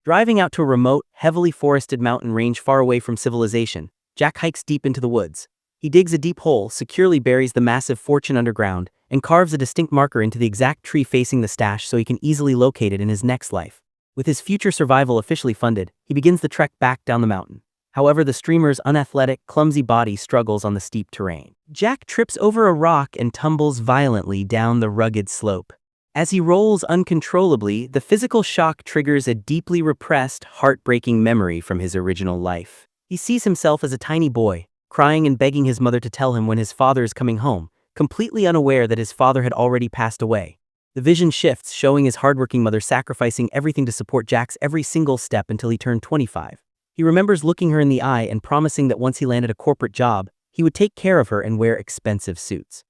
Driving out to a remote, heavily forested mountain range far away from civilization, Jack hikes deep into the woods. He digs a deep hole, securely buries the massive fortune underground, and carves a distinct marker into the exact tree facing the stash so he can easily locate it in his next life. With his future survival officially funded, he begins the trek back down the mountain. However, the streamer's unathletic, clumsy body struggles on the steep terrain. Jack trips over a rock and tumbles violently down the rugged slope. As he rolls uncontrollably, the physical shock triggers a deeply repressed, heartbreaking memory from his original life. He sees himself as a tiny boy, crying and begging his mother to tell him when his father is coming home, completely unaware that his father had already passed away. The vision shifts, showing his hardworking mother sacrificing everything to support Jack's every single step until he turned 25. He remembers looking her in the eye and promising that once he landed a corporate job, he would take care of her and wear expensive suits.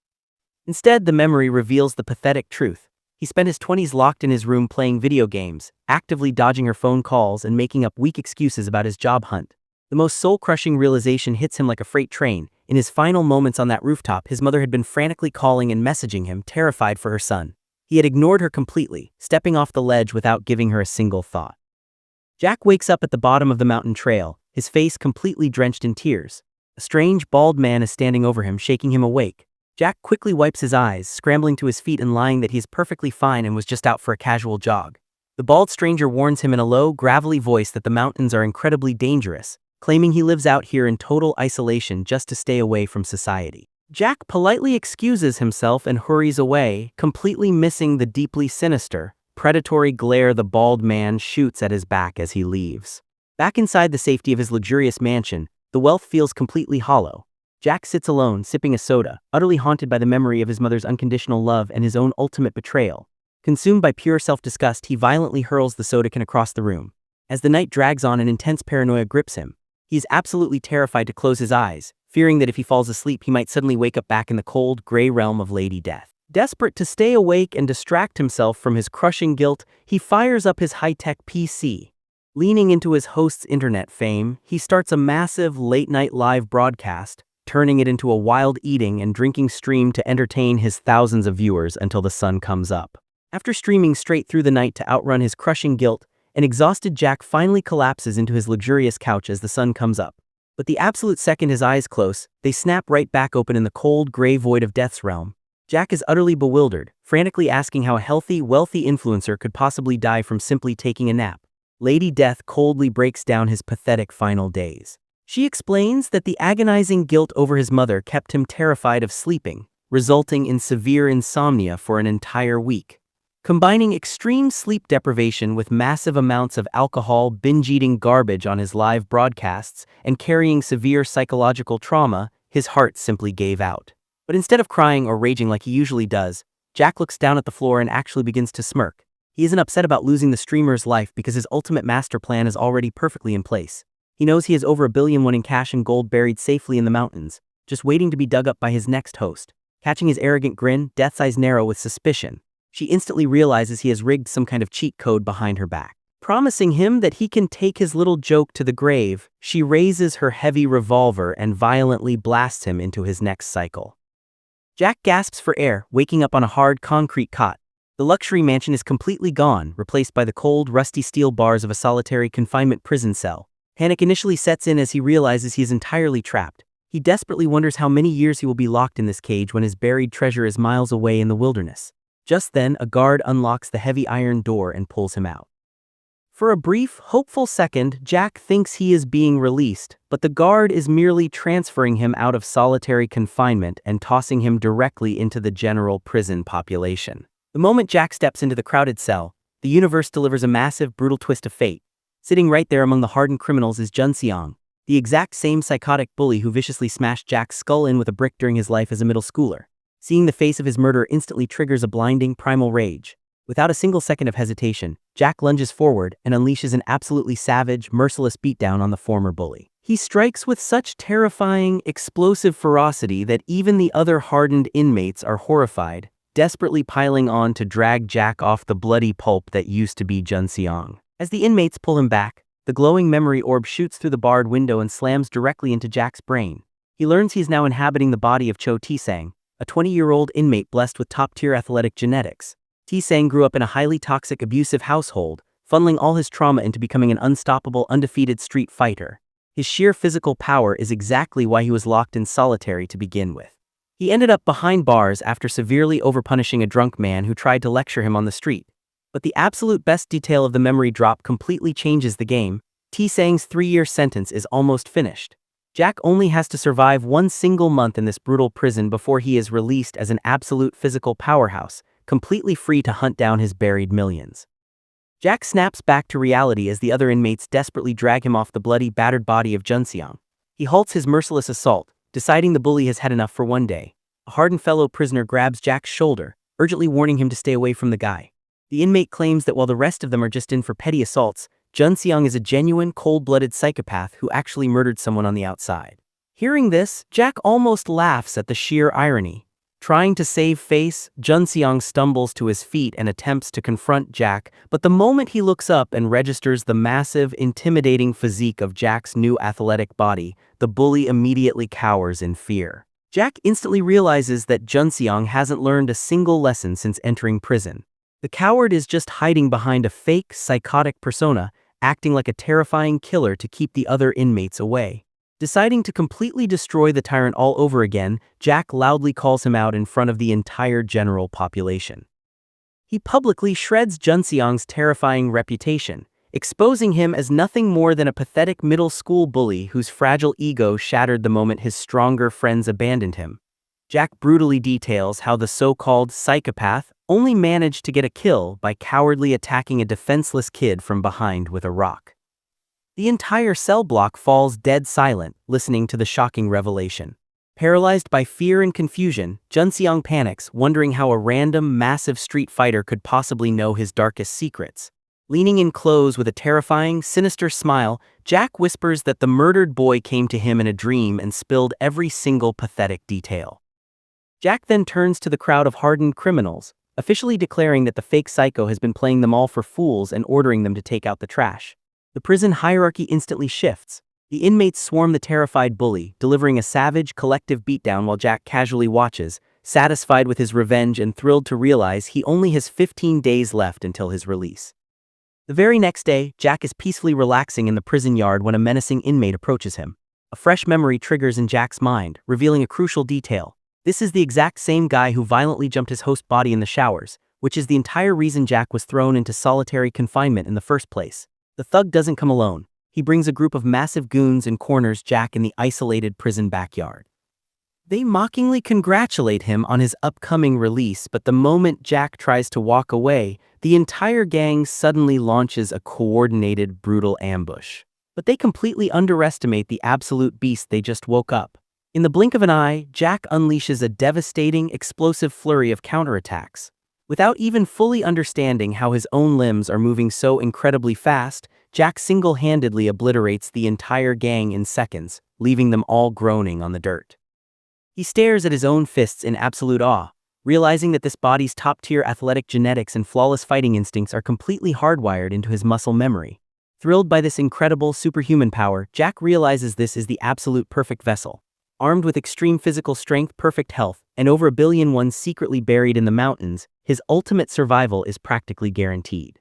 Instead, the memory reveals the pathetic truth. He spent his 20s locked in his room playing video games, actively dodging her phone calls and making up weak excuses about his job hunt. The most soul-crushing realization hits him like a freight train. In his final moments on that rooftop, his mother had been frantically calling and messaging him, terrified for her son. He had ignored her completely, stepping off the ledge without giving her a single thought. Jack wakes up at the bottom of the mountain trail, his face completely drenched in tears. A strange, bald man is standing over him, shaking him awake. Jack quickly wipes his eyes, scrambling to his feet and lying that he is perfectly fine and was just out for a casual jog. The bald stranger warns him in a low, gravelly voice that the mountains are incredibly dangerous, claiming he lives out here in total isolation just to stay away from society. Jack politely excuses himself and hurries away, completely missing the deeply sinister, predatory glare the bald man shoots at his back as he leaves. Back inside the safety of his luxurious mansion, the wealth feels completely hollow. Jack sits alone, sipping a soda, utterly haunted by the memory of his mother's unconditional love and his own ultimate betrayal. Consumed by pure self-disgust, he violently hurls the soda can across the room. As the night drags on, an intense paranoia grips him. He is absolutely terrified to close his eyes, fearing that if he falls asleep he might suddenly wake up back in the cold, gray realm of Lady Death. Desperate to stay awake and distract himself from his crushing guilt, he fires up his high-tech PC. Leaning into his host's internet fame, he starts a massive late-night live broadcast, turning it into a wild eating and drinking stream to entertain his thousands of viewers until the sun comes up. After streaming straight through the night to outrun his crushing guilt, an exhausted Jack finally collapses into his luxurious couch as the sun comes up. But the absolute second his eyes close, they snap right back open in the cold, gray void of Death's realm. Jack is utterly bewildered, frantically asking how a healthy, wealthy influencer could possibly die from simply taking a nap. Lady Death coldly breaks down his pathetic final days. She explains that the agonizing guilt over his mother kept him terrified of sleeping, resulting in severe insomnia for an entire week. Combining extreme sleep deprivation with massive amounts of alcohol, binge-eating garbage on his live broadcasts, and carrying severe psychological trauma, his heart simply gave out. But instead of crying or raging like he usually does, Jack looks down at the floor and actually begins to smirk. He isn't upset about losing the streamer's life because his ultimate master plan is already perfectly in place. He knows he has over $1 billion in cash and gold buried safely in the mountains, just waiting to be dug up by his next host. Catching his arrogant grin, Death's eyes narrow with suspicion. She instantly realizes he has rigged some kind of cheat code behind her back. Promising him that he can take his little joke to the grave, she raises her heavy revolver and violently blasts him into his next cycle. Jack gasps for air, waking up on a hard concrete cot. The luxury mansion is completely gone, replaced by the cold, rusty steel bars of a solitary confinement prison cell. Panic initially sets in as he realizes he is entirely trapped. He desperately wonders how many years he will be locked in this cage when his buried treasure is miles away in the wilderness. Just then, a guard unlocks the heavy iron door and pulls him out. For a brief, hopeful second, Jack thinks he is being released, but the guard is merely transferring him out of solitary confinement and tossing him directly into the general prison population. The moment Jack steps into the crowded cell, the universe delivers a massive, brutal twist of fate. Sitting right there among the hardened criminals is Jun Seong, the exact same psychotic bully who viciously smashed Jack's skull in with a brick during his life as a middle schooler. Seeing the face of his murderer instantly triggers a blinding, primal rage. Without a single second of hesitation, Jack lunges forward and unleashes an absolutely savage, merciless beatdown on the former bully. He strikes with such terrifying, explosive ferocity that even the other hardened inmates are horrified, desperately piling on to drag Jack off the bloody pulp that used to be Junseong. As the inmates pull him back, the glowing memory orb shoots through the barred window and slams directly into Jack's brain. He learns he's now inhabiting the body of Cho Taesang, a 20-year-old inmate blessed with top-tier athletic genetics. Taesang grew up in a highly toxic, abusive household, funneling all his trauma into becoming an unstoppable, undefeated street fighter. His sheer physical power is exactly why he was locked in solitary to begin with. He ended up behind bars after severely overpunishing a drunk man who tried to lecture him on the street. But the absolute best detail of the memory drop completely changes the game. Taesang's 3-year sentence is almost finished. Jack only has to survive one single month in this brutal prison before he is released as an absolute physical powerhouse, completely free to hunt down his buried millions. Jack snaps back to reality as the other inmates desperately drag him off the bloody, battered body of Junseong. He halts his merciless assault, deciding the bully has had enough for one day. A hardened fellow prisoner grabs Jack's shoulder, urgently warning him to stay away from the guy. The inmate claims that while the rest of them are just in for petty assaults, Junseong is a genuine, cold-blooded psychopath who actually murdered someone on the outside. Hearing this, Jack almost laughs at the sheer irony. Trying to save face, Junseong stumbles to his feet and attempts to confront Jack, but the moment he looks up and registers the massive, intimidating physique of Jack's new athletic body, the bully immediately cowers in fear. Jack instantly realizes that Junseong hasn't learned a single lesson since entering prison. The coward is just hiding behind a fake, psychotic persona, acting like a terrifying killer to keep the other inmates away. Deciding to completely destroy the tyrant all over again, Jack loudly calls him out in front of the entire general population. He publicly shreds Junseong's terrifying reputation, exposing him as nothing more than a pathetic middle school bully whose fragile ego shattered the moment his stronger friends abandoned him. Jack brutally details how the so-called psychopath only managed to get a kill by cowardly attacking a defenseless kid from behind with a rock. The entire cell block falls dead silent, listening to the shocking revelation. Paralyzed by fear and confusion, Junseong panics, wondering how a random, massive street fighter could possibly know his darkest secrets. Leaning in close with a terrifying, sinister smile, Jack whispers that the murdered boy came to him in a dream and spilled every single pathetic detail. Jack then turns to the crowd of hardened criminals, officially declaring that the fake psycho has been playing them all for fools and ordering them to take out the trash. The prison hierarchy instantly shifts. The inmates swarm the terrified bully, delivering a savage, collective beatdown while Jack casually watches, satisfied with his revenge and thrilled to realize he only has 15 days left until his release. The very next day, Jack is peacefully relaxing in the prison yard when a menacing inmate approaches him. A fresh memory triggers in Jack's mind, revealing a crucial detail. This is the exact same guy who violently jumped his host's body in the showers, which is the entire reason Jack was thrown into solitary confinement in the first place. The thug doesn't come alone. He brings a group of massive goons and corners Jack in the isolated prison backyard. They mockingly congratulate him on his upcoming release, but the moment Jack tries to walk away, the entire gang suddenly launches a coordinated, brutal ambush. But they completely underestimate the absolute beast they just woke up. In the blink of an eye, Jack unleashes a devastating, explosive flurry of counterattacks. Without even fully understanding how his own limbs are moving so incredibly fast, Jack single-handedly obliterates the entire gang in seconds, leaving them all groaning on the dirt. He stares at his own fists in absolute awe, realizing that this body's top-tier athletic genetics and flawless fighting instincts are completely hardwired into his muscle memory. Thrilled by this incredible superhuman power, Jack realizes this is the absolute perfect vessel. Armed with extreme physical strength, perfect health, and over 1 billion ones secretly buried in the mountains, his ultimate survival is practically guaranteed.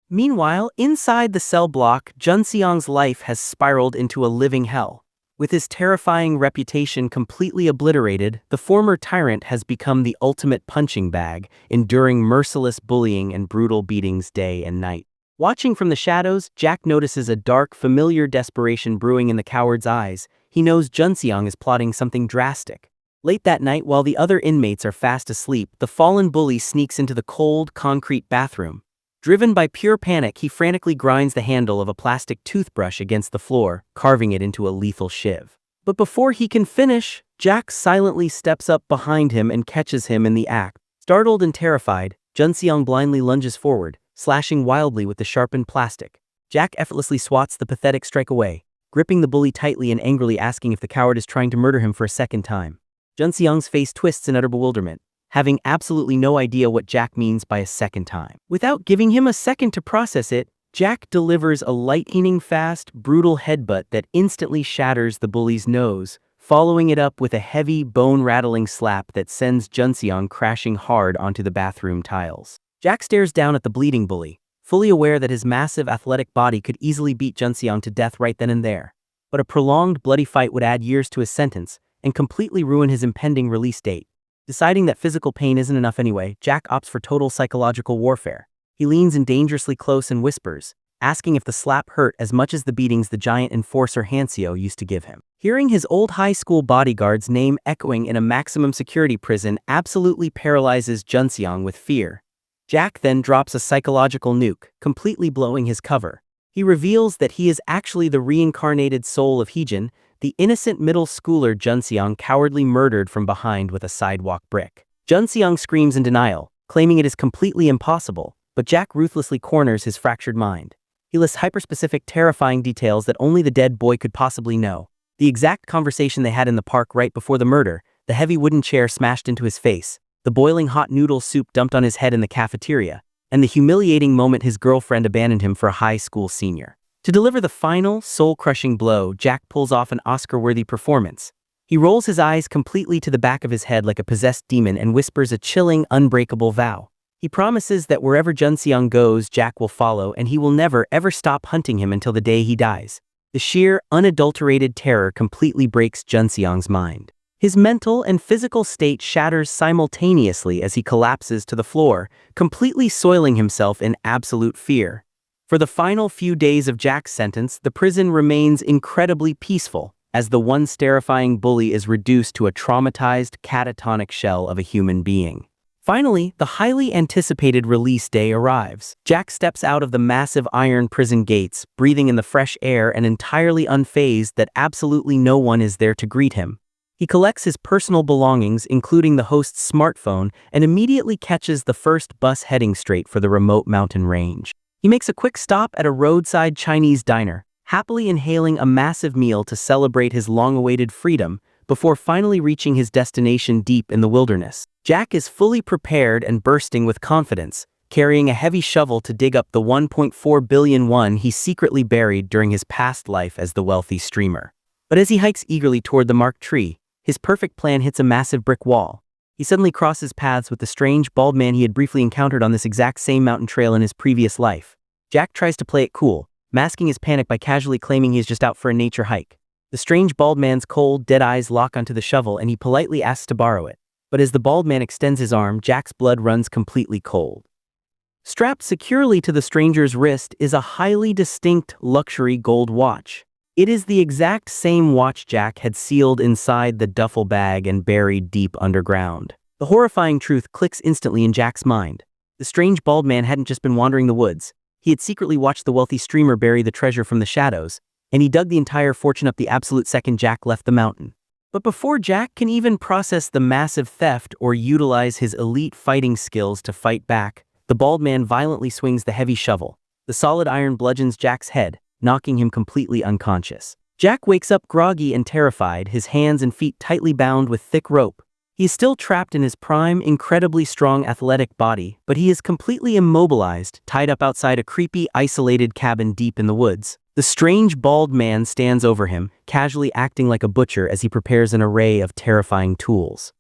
Meanwhile, inside the cell block, Junseong's life has spiraled into a living hell. With his terrifying reputation completely obliterated, the former tyrant has become the ultimate punching bag, enduring merciless bullying and brutal beatings day and night. Watching from the shadows, Jack notices a dark, familiar desperation brewing in the coward's eyes. He knows Junseong is plotting something drastic. Late that night, while the other inmates are fast asleep, the fallen bully sneaks into the cold, concrete bathroom. Driven by pure panic, he frantically grinds the handle of a plastic toothbrush against the floor, carving it into a lethal shiv. But before he can finish, Jack silently steps up behind him and catches him in the act. Startled and terrified, Junseong blindly lunges forward, slashing wildly with the sharpened plastic. Jack effortlessly swats the pathetic strike away, gripping the bully tightly and angrily asking if the coward is trying to murder him for a second time. Junseong's face twists in utter bewilderment, having absolutely no idea what Jack means by a second time. Without giving him a second to process it, Jack delivers a lightning-fast, brutal headbutt that instantly shatters the bully's nose, following it up with a heavy, bone-rattling slap that sends Junseong crashing hard onto the bathroom tiles. Jack stares down at the bleeding bully, fully aware that his massive athletic body could easily beat Junseong to death right then and there. But a prolonged, bloody fight would add years to his sentence and completely ruin his impending release date. Deciding that physical pain isn't enough anyway, Jack opts for total psychological warfare. He leans in dangerously close and whispers, asking if the slap hurt as much as the beatings the giant enforcer Hansio used to give him. Hearing his old high school bodyguard's name echoing in a maximum security prison absolutely paralyzes Junseong with fear. Jack then drops a psychological nuke, completely blowing his cover. He reveals that he is actually the reincarnated soul of Heejin, the innocent middle schooler Junseong cowardly murdered from behind with a sidewalk brick. Junseong screams in denial, claiming it is completely impossible, but Jack ruthlessly corners his fractured mind. He lists hyperspecific, terrifying details that only the dead boy could possibly know. The exact conversation they had in the park right before the murder, the heavy wooden chair smashed into his face, the boiling hot noodle soup dumped on his head in the cafeteria, and the humiliating moment his girlfriend abandoned him for a high school senior. To deliver the final, soul-crushing blow, Jack pulls off an Oscar-worthy performance. He rolls his eyes completely to the back of his head like a possessed demon and whispers a chilling, unbreakable vow. He promises that wherever Junseong goes, Jack will follow, and he will never, ever stop hunting him until the day he dies. The sheer, unadulterated terror completely breaks Junseong's mind. His mental and physical state shatters simultaneously as he collapses to the floor, completely soiling himself in absolute fear. For the final few days of Jack's sentence, the prison remains incredibly peaceful, as the once terrifying bully is reduced to a traumatized, catatonic shell of a human being. Finally, the highly anticipated release day arrives. Jack steps out of the massive iron prison gates, breathing in the fresh air and entirely unfazed that absolutely no one is there to greet him. He collects his personal belongings, including the host's smartphone, and immediately catches the first bus heading straight for the remote mountain range. He makes a quick stop at a roadside Chinese diner, happily inhaling a massive meal to celebrate his long-awaited freedom, before finally reaching his destination deep in the wilderness. Jack is fully prepared and bursting with confidence, carrying a heavy shovel to dig up the 1.4 billion won he secretly buried during his past life as the wealthy streamer. But as he hikes eagerly toward the marked tree, his perfect plan hits a massive brick wall. He suddenly crosses paths with the strange, bald man he had briefly encountered on this exact same mountain trail in his previous life. Jack tries to play it cool, masking his panic by casually claiming he is just out for a nature hike. The strange bald man's cold, dead eyes lock onto the shovel and he politely asks to borrow it. But as the bald man extends his arm, Jack's blood runs completely cold. Strapped securely to the stranger's wrist is a highly distinct luxury gold watch. It is the exact same watch Jack had sealed inside the duffel bag and buried deep underground. The horrifying truth clicks instantly in Jack's mind. The strange bald man hadn't just been wandering the woods. He had secretly watched the wealthy streamer bury the treasure from the shadows, and he dug the entire fortune up the absolute second Jack left the mountain. But before Jack can even process the massive theft or utilize his elite fighting skills to fight back, the bald man violently swings the heavy shovel. The solid iron bludgeons Jack's head, knocking him completely unconscious. Jack wakes up groggy and terrified, his hands and feet tightly bound with thick rope. He is still trapped in his prime, incredibly strong athletic body, but he is completely immobilized, tied up outside a creepy, isolated cabin deep in the woods. The strange bald man stands over him, casually acting like a butcher as he prepares an array of terrifying tools.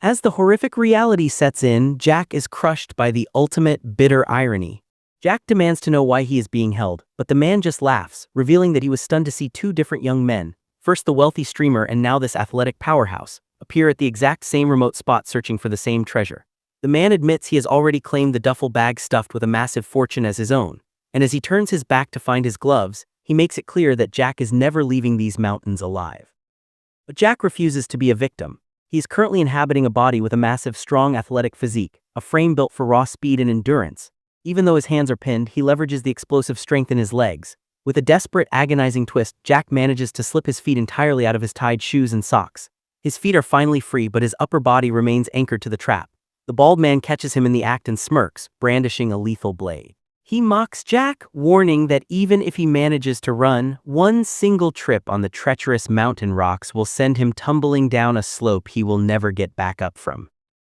As the horrific reality sets in, Jack is crushed by the ultimate bitter irony. Jack demands to know why he is being held, but the man just laughs, revealing that he was stunned to see two different young men, first the wealthy streamer and now this athletic powerhouse, appear at the exact same remote spot searching for the same treasure. The man admits he has already claimed the duffel bag stuffed with a massive fortune as his own, and as he turns his back to find his gloves, he makes it clear that Jack is never leaving these mountains alive. But Jack refuses to be a victim. He is currently inhabiting a body with a massive, strong athletic physique, a frame built for raw speed and endurance. Even though his hands are pinned, he leverages the explosive strength in his legs. With a desperate, agonizing twist, Jack manages to slip his feet entirely out of his tied shoes and socks. His feet are finally free, but his upper body remains anchored to the trap. The bald man catches him in the act and smirks, brandishing a lethal blade. He mocks Jack, warning that even if he manages to run, one single trip on the treacherous mountain rocks will send him tumbling down a slope he will never get back up from.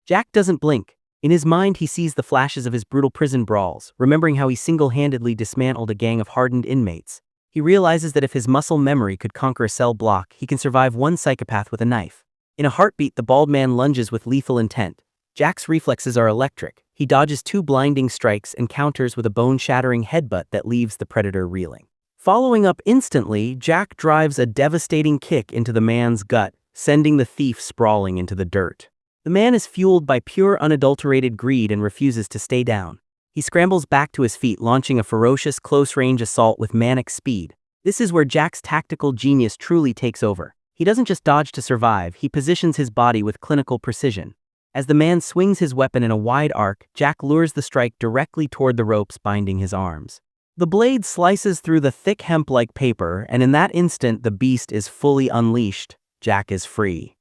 Jack doesn't blink. In his mind, he sees the flashes of his brutal prison brawls, remembering how he single-handedly dismantled a gang of hardened inmates. He realizes that if his muscle memory could conquer a cell block, he can survive one psychopath with a knife. In a heartbeat, the bald man lunges with lethal intent. Jack's reflexes are electric. He dodges 2 blinding strikes and counters with a bone-shattering headbutt that leaves the predator reeling. Following up instantly, Jack drives a devastating kick into the man's gut, sending the thief sprawling into the dirt. The man is fueled by pure unadulterated greed and refuses to stay down. He scrambles back to his feet, launching a ferocious close-range assault with manic speed. This is where Jack's tactical genius truly takes over. He doesn't just dodge to survive, he positions his body with clinical precision. As the man swings his weapon in a wide arc, Jack lures the strike directly toward the ropes binding his arms. The blade slices through the thick hemp-like paper, and in that instant the beast is fully unleashed. Jack is free.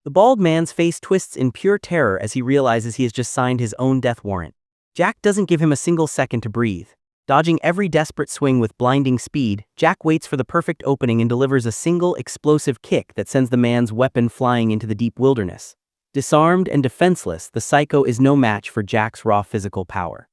The bald man's face twists in pure terror as he realizes he has just signed his own death warrant. Jack doesn't give him a single second to breathe. Dodging every desperate swing with blinding speed, Jack waits for the perfect opening and delivers a single explosive kick that sends the man's weapon flying into the deep wilderness. Disarmed and defenseless, the psycho is no match for Jack's raw physical power.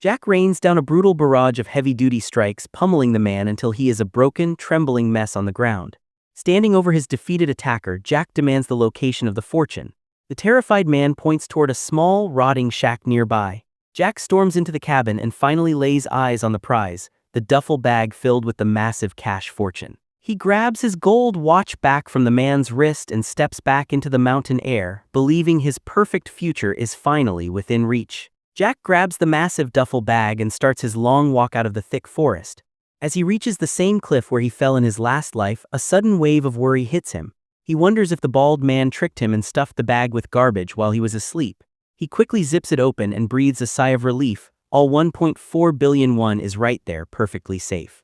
Jack rains down a brutal barrage of heavy-duty strikes, pummeling the man until he is a broken, trembling mess on the ground. Standing over his defeated attacker, Jack demands the location of the fortune. The terrified man points toward a small, rotting shack nearby. Jack storms into the cabin and finally lays eyes on the prize, the duffel bag filled with the massive cash fortune. He grabs his gold watch back from the man's wrist and steps back into the mountain air, believing his perfect future is finally within reach. Jack grabs the massive duffel bag and starts his long walk out of the thick forest. As he reaches the same cliff where he fell in his last life, a sudden wave of worry hits him. He wonders if the bald man tricked him and stuffed the bag with garbage while he was asleep. He quickly zips it open and breathes a sigh of relief. All 1.4 billion won is right there, perfectly safe.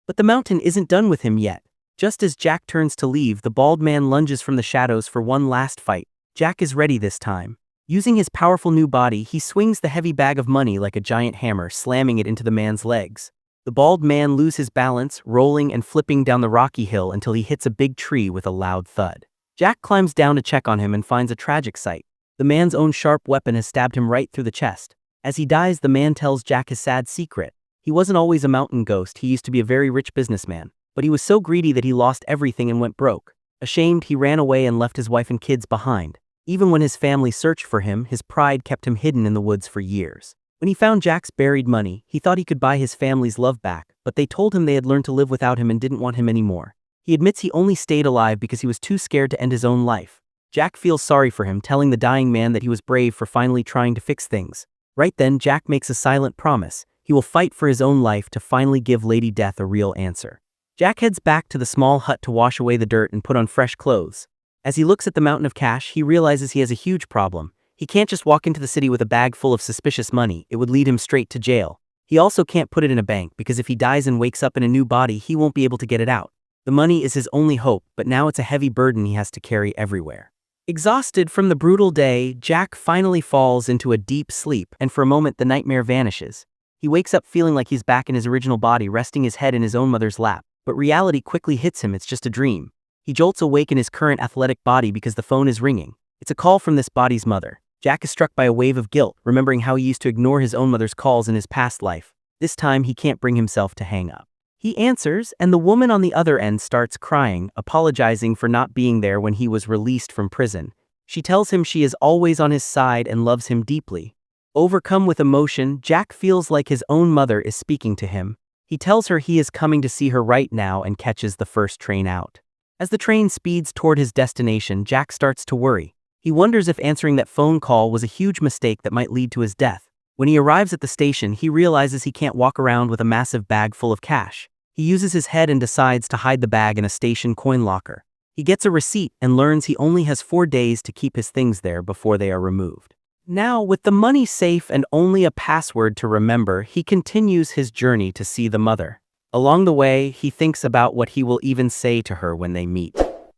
But the mountain isn't done with him yet. Just as Jack turns to leave, the bald man lunges from the shadows for one last fight. Jack is ready this time. Using his powerful new body, he swings the heavy bag of money like a giant hammer, slamming it into the man's legs. The bald man loses his balance, rolling and flipping down the rocky hill until he hits a big tree with a loud thud. Jack climbs down to check on him and finds a tragic sight. The man's own sharp weapon has stabbed him right through the chest. As he dies, the man tells Jack his sad secret. He wasn't always a mountain ghost, he used to be a very rich businessman. But he was so greedy that he lost everything and went broke. Ashamed, he ran away and left his wife and kids behind. Even when his family searched for him, his pride kept him hidden in the woods for years. When he found Jack's buried money, he thought he could buy his family's love back, but they told him they had learned to live without him and didn't want him anymore. He admits he only stayed alive because he was too scared to end his own life. Jack feels sorry for him, telling the dying man that he was brave for finally trying to fix things. Right then, Jack makes a silent promise. He will fight for his own life to finally give Lady Death a real answer. Jack heads back to the small hut to wash away the dirt and put on fresh clothes. As he looks at the mountain of cash, he realizes he has a huge problem. He can't just walk into the city with a bag full of suspicious money, it would lead him straight to jail. He also can't put it in a bank because if he dies and wakes up in a new body, he won't be able to get it out. The money is his only hope, but now it's a heavy burden he has to carry everywhere. Exhausted from the brutal day, Jack finally falls into a deep sleep, and for a moment the nightmare vanishes. He wakes up feeling like he's back in his original body, resting his head in his own mother's lap. But reality quickly hits him, it's just a dream. He jolts awake in his current athletic body because the phone is ringing. It's a call from this body's mother. Jack is struck by a wave of guilt, remembering how he used to ignore his own mother's calls in his past life. This time he can't bring himself to hang up. He answers, and the woman on the other end starts crying, apologizing for not being there when he was released from prison. She tells him she is always on his side and loves him deeply. Overcome with emotion, Jack feels like his own mother is speaking to him. He tells her he is coming to see her right now and catches the first train out. As the train speeds toward his destination, Jack starts to worry. He wonders if answering that phone call was a huge mistake that might lead to his death. When he arrives at the station, he realizes he can't walk around with a massive bag full of cash. He uses his head and decides to hide the bag in a station coin locker. He gets a receipt and learns he only has 4 days to keep his things there before they are removed. Now, with the money safe and only a password to remember, he continues his journey to see the mother. Along the way, he thinks about what he will even say to her when they meet.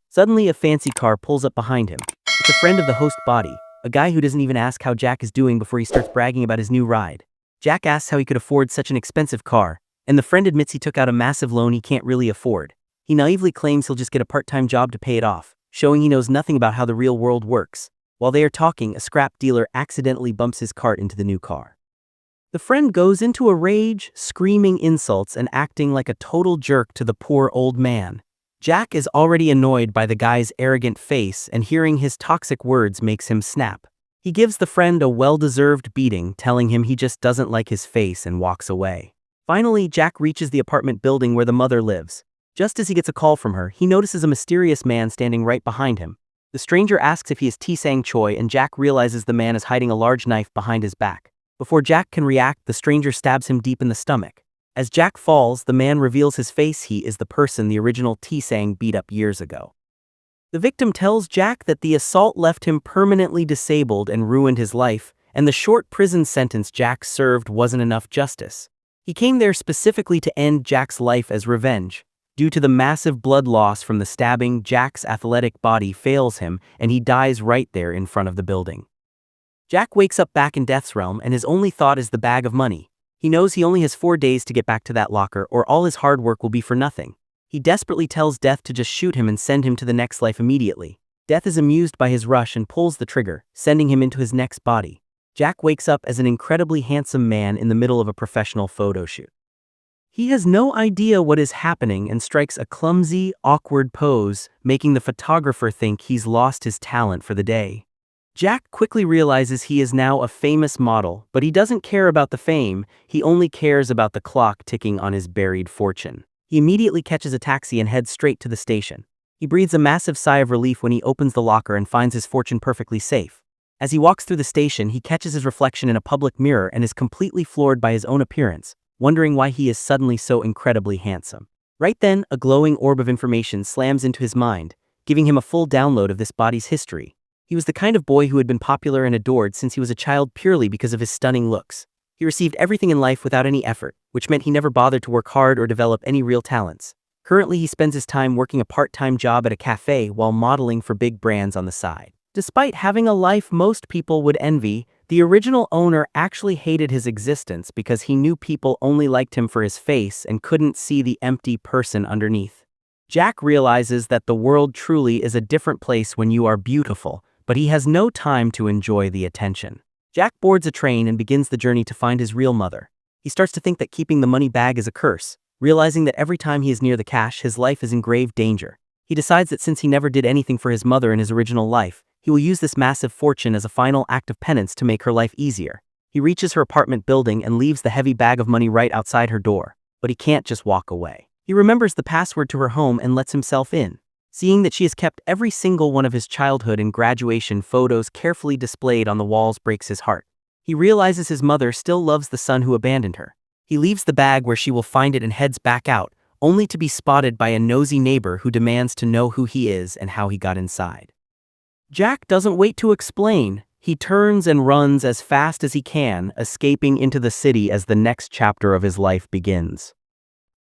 Suddenly, a fancy car pulls up behind him. It's a friend of the host body, a guy who doesn't even ask how Jack is doing before he starts bragging about his new ride. Jack asks how he could afford such an expensive car, and the friend admits he took out a massive loan he can't really afford. He naively claims he'll just get a part-time job to pay it off, showing he knows nothing about how the real world works. While they are talking, a scrap dealer accidentally bumps his cart into the new car. The friend goes into a rage, screaming insults and acting like a total jerk to the poor old man. Jack is already annoyed by the guy's arrogant face, and hearing his toxic words makes him snap. He gives the friend a well-deserved beating, telling him he just doesn't like his face, and walks away. Finally, Jack reaches the apartment building where the mother lives. Just as he gets a call from her, he notices a mysterious man standing right behind him. The stranger asks if he is T-Sang Choi, and Jack realizes the man is hiding a large knife behind his back. Before Jack can react, the stranger stabs him deep in the stomach. As Jack falls, the man reveals his face. He is the person the original T-Sang beat up years ago. The victim tells Jack that the assault left him permanently disabled and ruined his life, and the short prison sentence Jack served wasn't enough justice. He came there specifically to end Jack's life as revenge. Due to the massive blood loss from the stabbing, Jack's athletic body fails him, and he dies right there in front of the building. Jack wakes up back in Death's realm, and his only thought is the bag of money. He knows he only has 4 days to get back to that locker, or all his hard work will be for nothing. He desperately tells Death to just shoot him and send him to the next life immediately. Death is amused by his rush and pulls the trigger, sending him into his next body. Jack wakes up as an incredibly handsome man in the middle of a professional photo shoot. He has no idea what is happening and strikes a clumsy, awkward pose, making the photographer think he's lost his talent for the day. Jack quickly realizes he is now a famous model, but he doesn't care about the fame. He only cares about the clock ticking on his buried fortune. He immediately catches a taxi and heads straight to the station. He breathes a massive sigh of relief when he opens the locker and finds his fortune perfectly safe. As he walks through the station, he catches his reflection in a public mirror and is completely floored by his own appearance, wondering why he is suddenly so incredibly handsome. Right then, a glowing orb of information slams into his mind, giving him a full download of this body's history. He was the kind of boy who had been popular and adored since he was a child purely because of his stunning looks. He received everything in life without any effort, which meant he never bothered to work hard or develop any real talents. Currently, he spends his time working a part-time job at a cafe while modeling for big brands on the side. Despite having a life most people would envy, the original owner actually hated his existence because he knew people only liked him for his face and couldn't see the empty person underneath. Jack realizes that the world truly is a different place when you are beautiful, but he has no time to enjoy the attention. Jack boards a train and begins the journey to find his real mother. He starts to think that keeping the money bag is a curse, realizing that every time he is near the cash, his life is in grave danger. He decides that since he never did anything for his mother in his original life, he will use this massive fortune as a final act of penance to make her life easier. He reaches her apartment building and leaves the heavy bag of money right outside her door, but he can't just walk away. He remembers the password to her home and lets himself in. Seeing that she has kept every single one of his childhood and graduation photos carefully displayed on the walls breaks his heart. He realizes his mother still loves the son who abandoned her. He leaves the bag where she will find it and heads back out, only to be spotted by a nosy neighbor who demands to know who he is and how he got inside. Jack doesn't wait to explain. He turns and runs as fast as he can, escaping into the city as the next chapter of his life begins.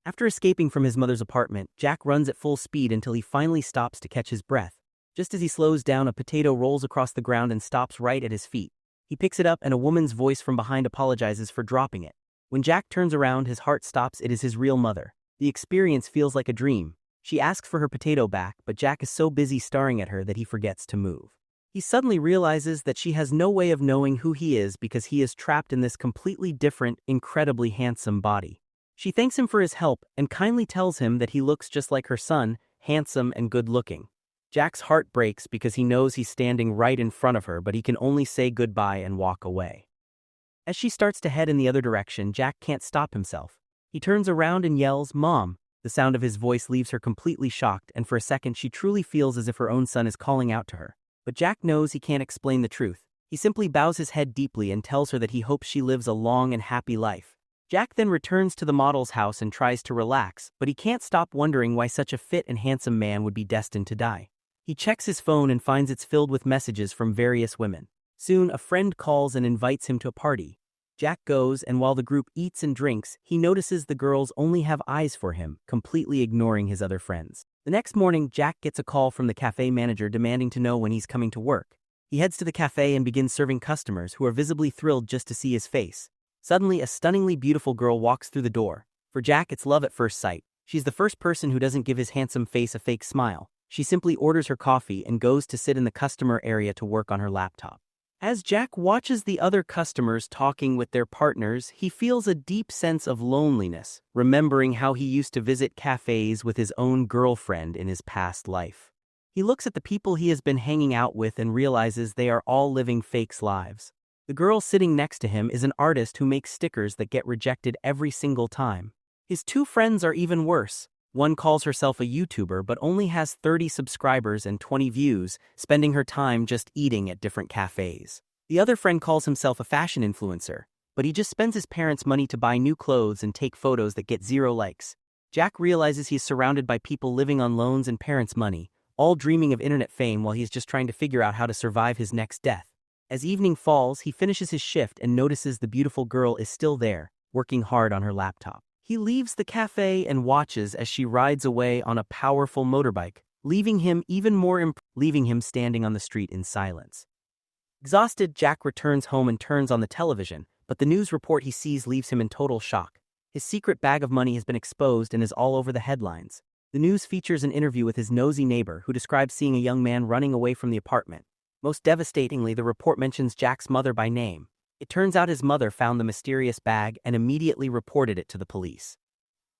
After escaping from his mother's apartment, Jack runs at full speed until he finally stops to catch his breath. Just as he slows down, a potato rolls across the ground and stops right at his feet. He picks it up and a woman's voice from behind apologizes for dropping it. When Jack turns around, his heart stops. It is his real mother. The experience feels like a dream. She asks for her potato back, but Jack is so busy staring at her that he forgets to move. He suddenly realizes that she has no way of knowing who he is because he is trapped in this completely different, incredibly handsome body. She thanks him for his help and kindly tells him that he looks just like her son, handsome and good-looking. Jack's heart breaks because he knows he's standing right in front of her, but he can only say goodbye and walk away. As she starts to head in the other direction, Jack can't stop himself. He turns around and yells, "Mom!" The sound of his voice leaves her completely shocked, and for a second she truly feels as if her own son is calling out to her. But Jack knows he can't explain the truth. He simply bows his head deeply and tells her that he hopes she lives a long and happy life. Jack then returns to the model's house and tries to relax, but he can't stop wondering why such a fit and handsome man would be destined to die. He checks his phone and finds it's filled with messages from various women. Soon, a friend calls and invites him to a party. Jack goes, and while the group eats and drinks, he notices the girls only have eyes for him, completely ignoring his other friends. The next morning, Jack gets a call from the cafe manager demanding to know when he's coming to work. He heads to the cafe and begins serving customers who are visibly thrilled just to see his face. Suddenly, a stunningly beautiful girl walks through the door. For Jack, it's love at first sight. She's the first person who doesn't give his handsome face a fake smile. She simply orders her coffee and goes to sit in the customer area to work on her laptop. As Jack watches the other customers talking with their partners, he feels a deep sense of loneliness, remembering how he used to visit cafes with his own girlfriend in his past life. He looks at the people he has been hanging out with and realizes they are all living fake lives. The girl sitting next to him is an artist who makes stickers that get rejected every single time. His two friends are even worse. One calls herself a YouTuber but only has 30 subscribers and 20 views, spending her time just eating at different cafes. The other friend calls himself a fashion influencer, but he just spends his parents' money to buy new clothes and take photos that get 0 likes. Jack realizes he's surrounded by people living on loans and parents' money, all dreaming of internet fame while he's just trying to figure out how to survive his next death. As evening falls, he finishes his shift and notices the beautiful girl is still there, working hard on her laptop. He leaves the cafe and watches as she rides away on a powerful motorbike, leaving him standing on the street in silence. Exhausted, Jack returns home and turns on the television, but the news report he sees leaves him in total shock. His secret bag of money has been exposed and is all over the headlines. The news features an interview with his nosy neighbor who describes seeing a young man running away from the apartment. Most devastatingly, the report mentions Jack's mother by name. It turns out his mother found the mysterious bag and immediately reported it to the police.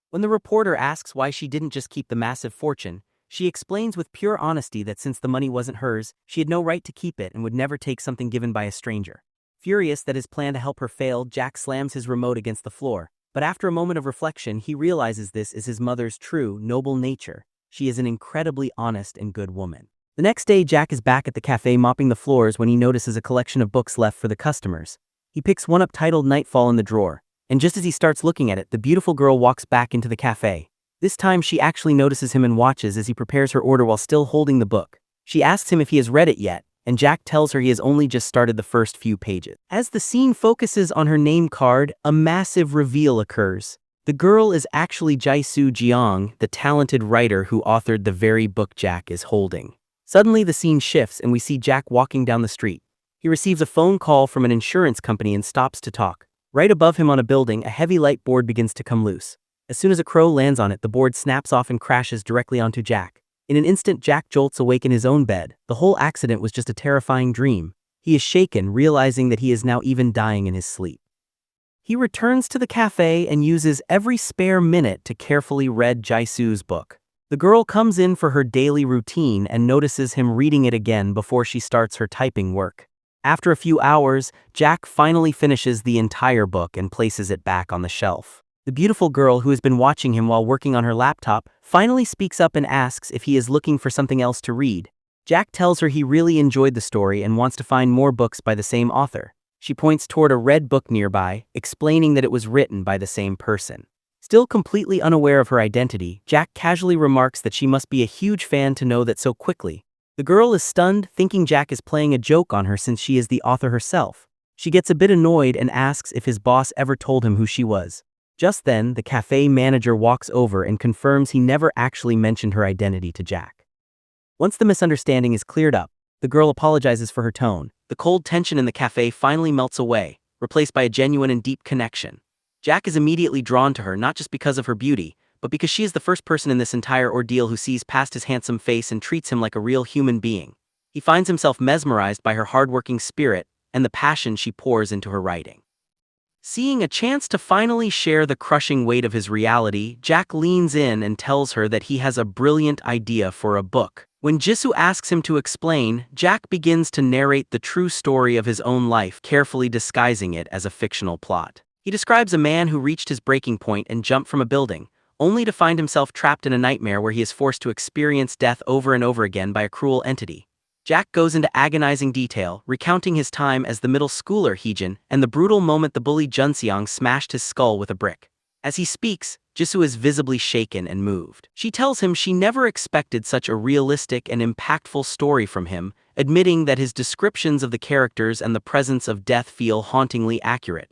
When the reporter asks why she didn't just keep the massive fortune, she explains with pure honesty that since the money wasn't hers, she had no right to keep it and would never take something given by a stranger. Furious that his plan to help her failed, Jack slams his remote against the floor. But after a moment of reflection, he realizes this is his mother's true, noble nature. She is an incredibly honest and good woman. The next day, Jack is back at the cafe mopping the floors when he notices a collection of books left for the customers. He picks one up titled Nightfall in the drawer, and just as he starts looking at it, the beautiful girl walks back into the cafe. This time, she actually notices him and watches as he prepares her order while still holding the book. She asks him if he has read it yet, and Jack tells her he has only just started the first few pages. As the scene focuses on her name card, a massive reveal occurs. The girl is actually Jisoo Jeong, the talented writer who authored the very book Jack is holding. Suddenly, the scene shifts and we see Jack walking down the street. He receives a phone call from an insurance company and stops to talk. Right above him on a building, a heavy light board begins to come loose. As soon as a crow lands on it, the board snaps off and crashes directly onto Jack. In an instant, Jack jolts awake in his own bed. The whole accident was just a terrifying dream. He is shaken, realizing that he is now even dying in his sleep. He returns to the cafe and uses every spare minute to carefully read Jisoo's book. The girl comes in for her daily routine and notices him reading it again before she starts her typing work. After a few hours, Jack finally finishes the entire book and places it back on the shelf. The beautiful girl who has been watching him while working on her laptop finally speaks up and asks if he is looking for something else to read. Jack tells her he really enjoyed the story and wants to find more books by the same author. She points toward a red book nearby, explaining that it was written by the same person. Still completely unaware of her identity, Jack casually remarks that she must be a huge fan to know that so quickly. The girl is stunned, thinking Jack is playing a joke on her since she is the author herself. She gets a bit annoyed and asks if his boss ever told him who she was. Just then, the cafe manager walks over and confirms he never actually mentioned her identity to Jack. Once the misunderstanding is cleared up, the girl apologizes for her tone. The cold tension in the cafe finally melts away, replaced by a genuine and deep connection. Jack is immediately drawn to her not just because of her beauty, but because she is the first person in this entire ordeal who sees past his handsome face and treats him like a real human being. He finds himself mesmerized by her hardworking spirit and the passion she pours into her writing. Seeing a chance to finally share the crushing weight of his reality, Jack leans in and tells her that he has a brilliant idea for a book. When Jisoo asks him to explain, Jack begins to narrate the true story of his own life, carefully disguising it as a fictional plot. He describes a man who reached his breaking point and jumped from a building, only to find himself trapped in a nightmare where he is forced to experience death over and over again by a cruel entity. Jack goes into agonizing detail, recounting his time as the middle schooler Heejin and the brutal moment the bully Junseong smashed his skull with a brick. As he speaks, Jisoo is visibly shaken and moved. She tells him she never expected such a realistic and impactful story from him, admitting that his descriptions of the characters and the presence of death feel hauntingly accurate.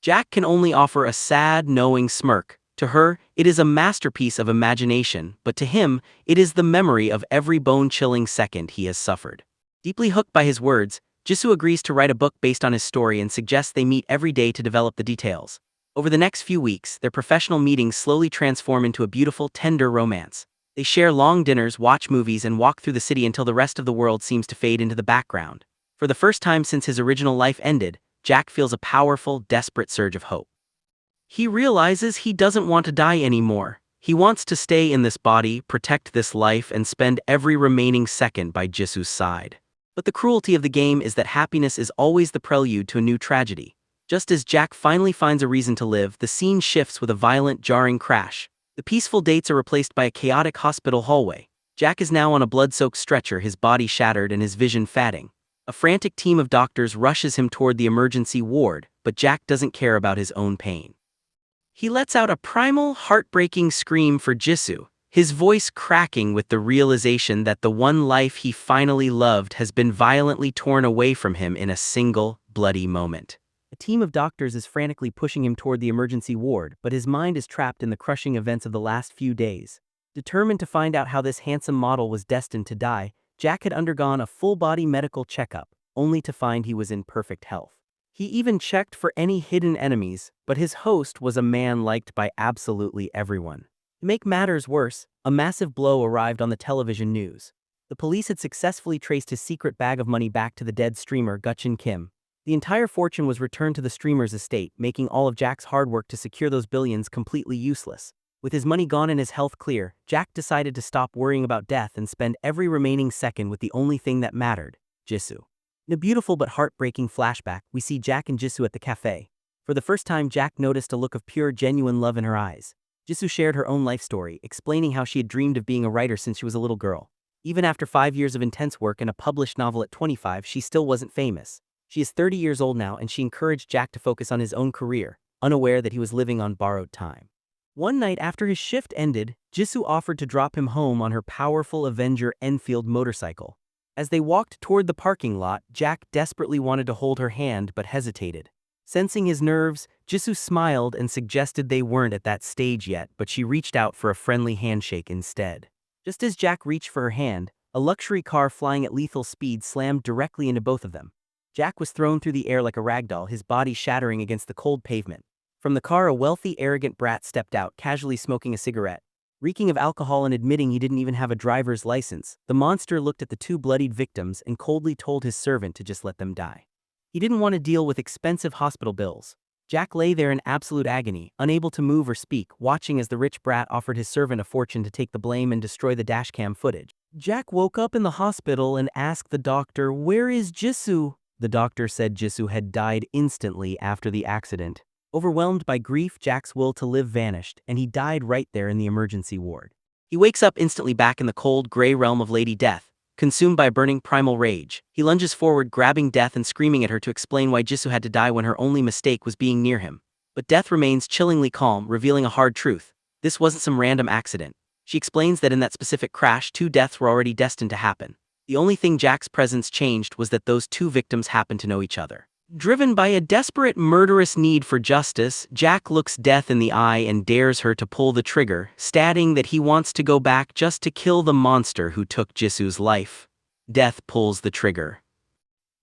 Jack can only offer a sad, knowing smirk. To her, it is a masterpiece of imagination, but to him, it is the memory of every bone-chilling second he has suffered. Deeply hooked by his words, Jisoo agrees to write a book based on his story and suggests they meet every day to develop the details. Over the next few weeks, their professional meetings slowly transform into a beautiful, tender romance. They share long dinners, watch movies, and walk through the city until the rest of the world seems to fade into the background. For the first time since his original life ended, Jack feels a powerful, desperate surge of hope. He realizes he doesn't want to die anymore. He wants to stay in this body, protect this life, and spend every remaining second by Jisoo's side. But the cruelty of the game is that happiness is always the prelude to a new tragedy. Just as Jack finally finds a reason to live, the scene shifts with a violent, jarring crash. The peaceful dates are replaced by a chaotic hospital hallway. Jack is now on a blood-soaked stretcher, his body shattered and his vision fading. A frantic team of doctors rushes him toward the emergency ward, but Jack doesn't care about his own pain. He lets out a primal, heartbreaking scream for Jisoo, his voice cracking with the realization that the one life he finally loved has been violently torn away from him in a single, bloody moment. A team of doctors is frantically pushing him toward the emergency ward, but his mind is trapped in the crushing events of the last few days. Determined to find out how this handsome model was destined to die, Jack had undergone a full-body medical checkup, only to find he was in perfect health. He even checked for any hidden enemies, but his host was a man liked by absolutely everyone. To make matters worse, a massive blow arrived on the television news. The police had successfully traced his secret bag of money back to the dead streamer Gutchin Kim. The entire fortune was returned to the streamer's estate, making all of Jack's hard work to secure those billions completely useless. With his money gone and his health clear, Jack decided to stop worrying about death and spend every remaining second with the only thing that mattered, Jisoo. In a beautiful but heartbreaking flashback, we see Jack and Jisoo at the cafe. For the first time, Jack noticed a look of pure, genuine love in her eyes. Jisoo shared her own life story, explaining how she had dreamed of being a writer since she was a little girl. Even after 5 years of intense work and a published novel at 25, she still wasn't famous. She is 30 years old now, and she encouraged Jack to focus on his own career, unaware that he was living on borrowed time. One night after his shift ended, Jisoo offered to drop him home on her powerful Avenger Enfield motorcycle. As they walked toward the parking lot, Jack desperately wanted to hold her hand but hesitated. Sensing his nerves, Jisoo smiled and suggested they weren't at that stage yet, but she reached out for a friendly handshake instead. Just as Jack reached for her hand, a luxury car flying at lethal speed slammed directly into both of them. Jack was thrown through the air like a ragdoll, his body shattering against the cold pavement. From the car, a wealthy, arrogant brat stepped out, casually smoking a cigarette. Reeking of alcohol and admitting he didn't even have a driver's license, the monster looked at the two bloodied victims and coldly told his servant to just let them die. He didn't want to deal with expensive hospital bills. Jack lay there in absolute agony, unable to move or speak, watching as the rich brat offered his servant a fortune to take the blame and destroy the dashcam footage. Jack woke up in the hospital and asked the doctor, "Where is Jisoo?" The doctor said Jisoo had died instantly after the accident. Overwhelmed by grief, Jack's will to live vanished, and he died right there in the emergency ward. He wakes up instantly back in the cold, gray realm of Lady Death. Consumed by a burning primal rage, he lunges forward, grabbing Death and screaming at her to explain why Jisoo had to die when her only mistake was being near him. But Death remains chillingly calm, revealing a hard truth. This wasn't some random accident. She explains that in that specific crash, 2 deaths were already destined to happen. The only thing Jack's presence changed was that those 2 victims happened to know each other. Driven by a desperate, murderous need for justice, Jack looks Death in the eye and dares her to pull the trigger, stating that he wants to go back just to kill the monster who took Jisoo's life. Death pulls the trigger.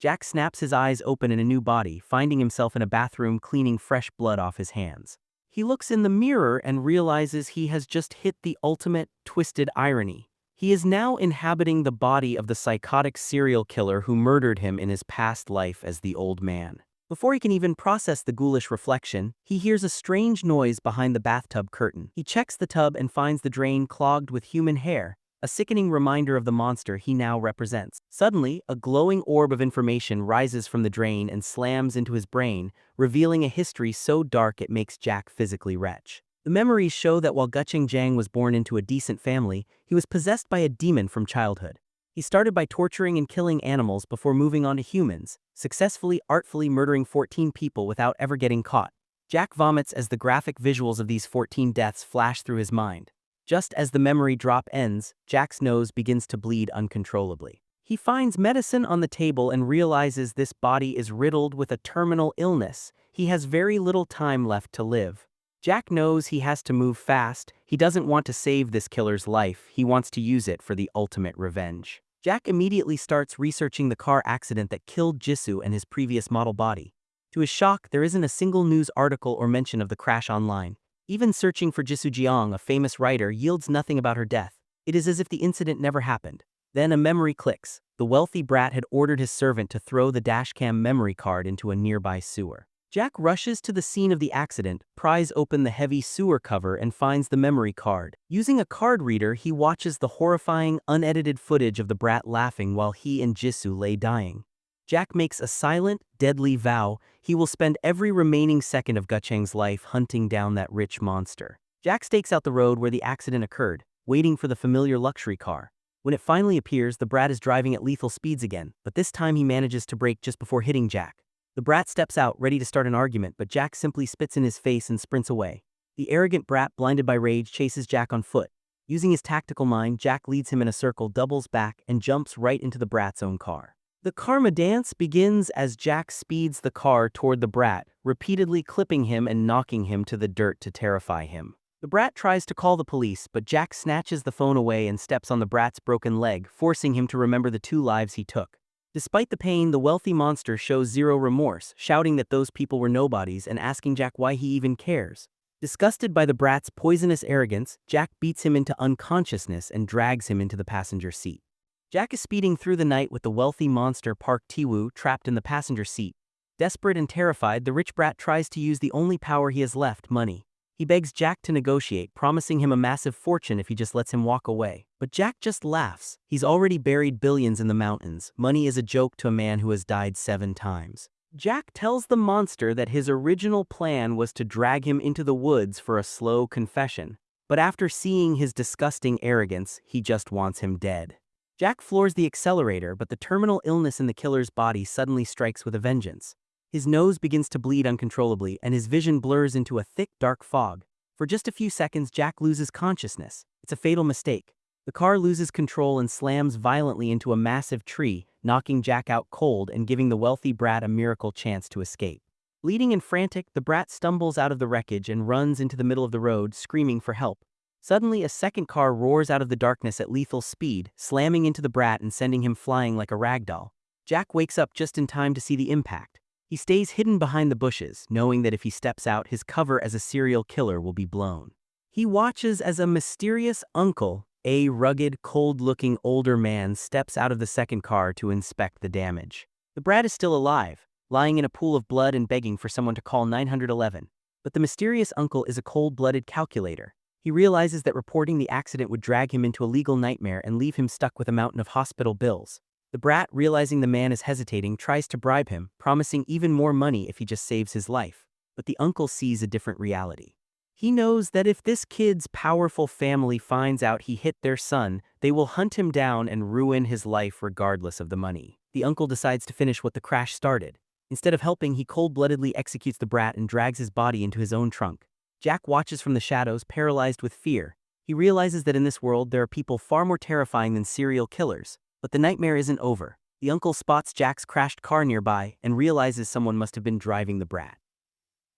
Jack snaps his eyes open in a new body, finding himself in a bathroom cleaning fresh blood off his hands. He looks in the mirror and realizes he has just hit the ultimate, twisted irony. He is now inhabiting the body of the psychotic serial killer who murdered him in his past life as the old man. Before he can even process the ghoulish reflection, he hears a strange noise behind the bathtub curtain. He checks the tub and finds the drain clogged with human hair, a sickening reminder of the monster he now represents. Suddenly, a glowing orb of information rises from the drain and slams into his brain, revealing a history so dark it makes Jack physically retch. The memories show that while Gucheng Jiang was born into a decent family, he was possessed by a demon from childhood. He started by torturing and killing animals before moving on to humans, successfully, artfully murdering 14 people without ever getting caught. Jack vomits as the graphic visuals of these 14 deaths flash through his mind. Just as the memory drop ends, Jack's nose begins to bleed uncontrollably. He finds medicine on the table and realizes this body is riddled with a terminal illness. He has very little time left to live. Jack knows he has to move fast. He doesn't want to save this killer's life. He wants to use it for the ultimate revenge. Jack immediately starts researching the car accident that killed Jisoo and his previous model body. To his shock, there isn't a single news article or mention of the crash online. Even searching for Jisoo Jeong, a famous writer, yields nothing about her death. It is as if the incident never happened. Then a memory clicks. The wealthy brat had ordered his servant to throw the dashcam memory card into a nearby sewer. Jack rushes to the scene of the accident, pries open the heavy sewer cover and finds the memory card. Using a card reader, he watches the horrifying, unedited footage of the brat laughing while he and Jisoo lay dying. Jack makes a silent, deadly vow. He will spend every remaining second of Gucheng's life hunting down that rich monster. Jack stakes out the road where the accident occurred, waiting for the familiar luxury car. When it finally appears, the brat is driving at lethal speeds again, but this time he manages to brake just before hitting Jack. The brat steps out, ready to start an argument, but Jack simply spits in his face and sprints away. The arrogant brat, blinded by rage, chases Jack on foot. Using his tactical mind, Jack leads him in a circle, doubles back, and jumps right into the brat's own car. The karma dance begins as Jack speeds the car toward the brat, repeatedly clipping him and knocking him to the dirt to terrify him. The brat tries to call the police, but Jack snatches the phone away and steps on the brat's broken leg, forcing him to remember the 2 lives he took. Despite the pain, the wealthy monster shows zero remorse, shouting that those people were nobodies and asking Jack why he even cares. Disgusted by the brat's poisonous arrogance, Jack beats him into unconsciousness and drags him into the passenger seat. Jack is speeding through the night with the wealthy monster Park Tae-woo trapped in the passenger seat. Desperate and terrified, the rich brat tries to use the only power he has left, money. He begs Jack to negotiate, promising him a massive fortune if he just lets him walk away. But Jack just laughs. He's already buried billions in the mountains. Money is a joke to a man who has died 7 times. Jack tells the monster that his original plan was to drag him into the woods for a slow confession. But after seeing his disgusting arrogance, he just wants him dead. Jack floors the accelerator, but the terminal illness in the killer's body suddenly strikes with a vengeance. His nose begins to bleed uncontrollably, and his vision blurs into a thick, dark fog. For just a few seconds, Jack loses consciousness. It's a fatal mistake. The car loses control and slams violently into a massive tree, knocking Jack out cold and giving the wealthy brat a miracle chance to escape. Bleeding and frantic, the brat stumbles out of the wreckage and runs into the middle of the road, screaming for help. Suddenly, a second car roars out of the darkness at lethal speed, slamming into the brat and sending him flying like a ragdoll. Jack wakes up just in time to see the impact. He stays hidden behind the bushes, knowing that if he steps out, his cover as a serial killer will be blown. He watches as a mysterious uncle, a rugged, cold-looking older man, steps out of the second car to inspect the damage. The brat is still alive, lying in a pool of blood and begging for someone to call 911. But the mysterious uncle is a cold-blooded calculator. He realizes that reporting the accident would drag him into a legal nightmare and leave him stuck with a mountain of hospital bills. The brat, realizing the man is hesitating, tries to bribe him, promising even more money if he just saves his life. But the uncle sees a different reality. He knows that if this kid's powerful family finds out he hit their son, they will hunt him down and ruin his life regardless of the money. The uncle decides to finish what the crash started. Instead of helping, he cold-bloodedly executes the brat and drags his body into his own trunk. Jack watches from the shadows, paralyzed with fear. He realizes that in this world there are people far more terrifying than serial killers. But the nightmare isn't over. The uncle spots Jack's crashed car nearby and realizes someone must have been driving the brat.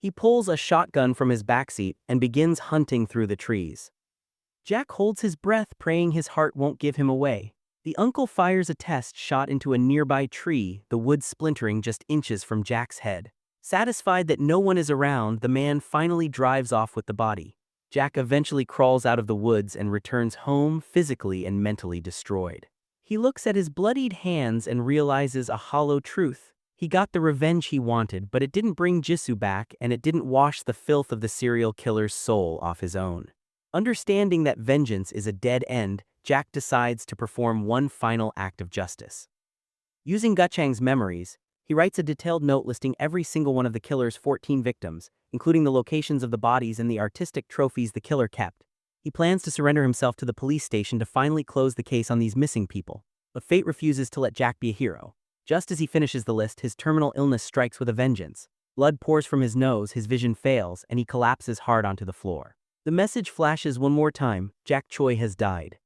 He pulls a shotgun from his backseat and begins hunting through the trees. Jack holds his breath, praying his heart won't give him away. The uncle fires a test shot into a nearby tree, the wood splintering just inches from Jack's head. Satisfied that no one is around, the man finally drives off with the body. Jack eventually crawls out of the woods and returns home, physically and mentally destroyed. He looks at his bloodied hands and realizes a hollow truth. He got the revenge he wanted, but it didn't bring Jisoo back, and it didn't wash the filth of the serial killer's soul off his own. Understanding that vengeance is a dead end, Jack decides to perform one final act of justice. Using Gucheng's memories, he writes a detailed note listing every single one of the killer's 14 victims, including the locations of the bodies and the artistic trophies the killer kept. He plans to surrender himself to the police station to finally close the case on these missing people, but fate refuses to let Jack be a hero. Just as he finishes the list, his terminal illness strikes with a vengeance. Blood pours from his nose, his vision fails, and he collapses hard onto the floor. The message flashes one more time: Jack Choi has died.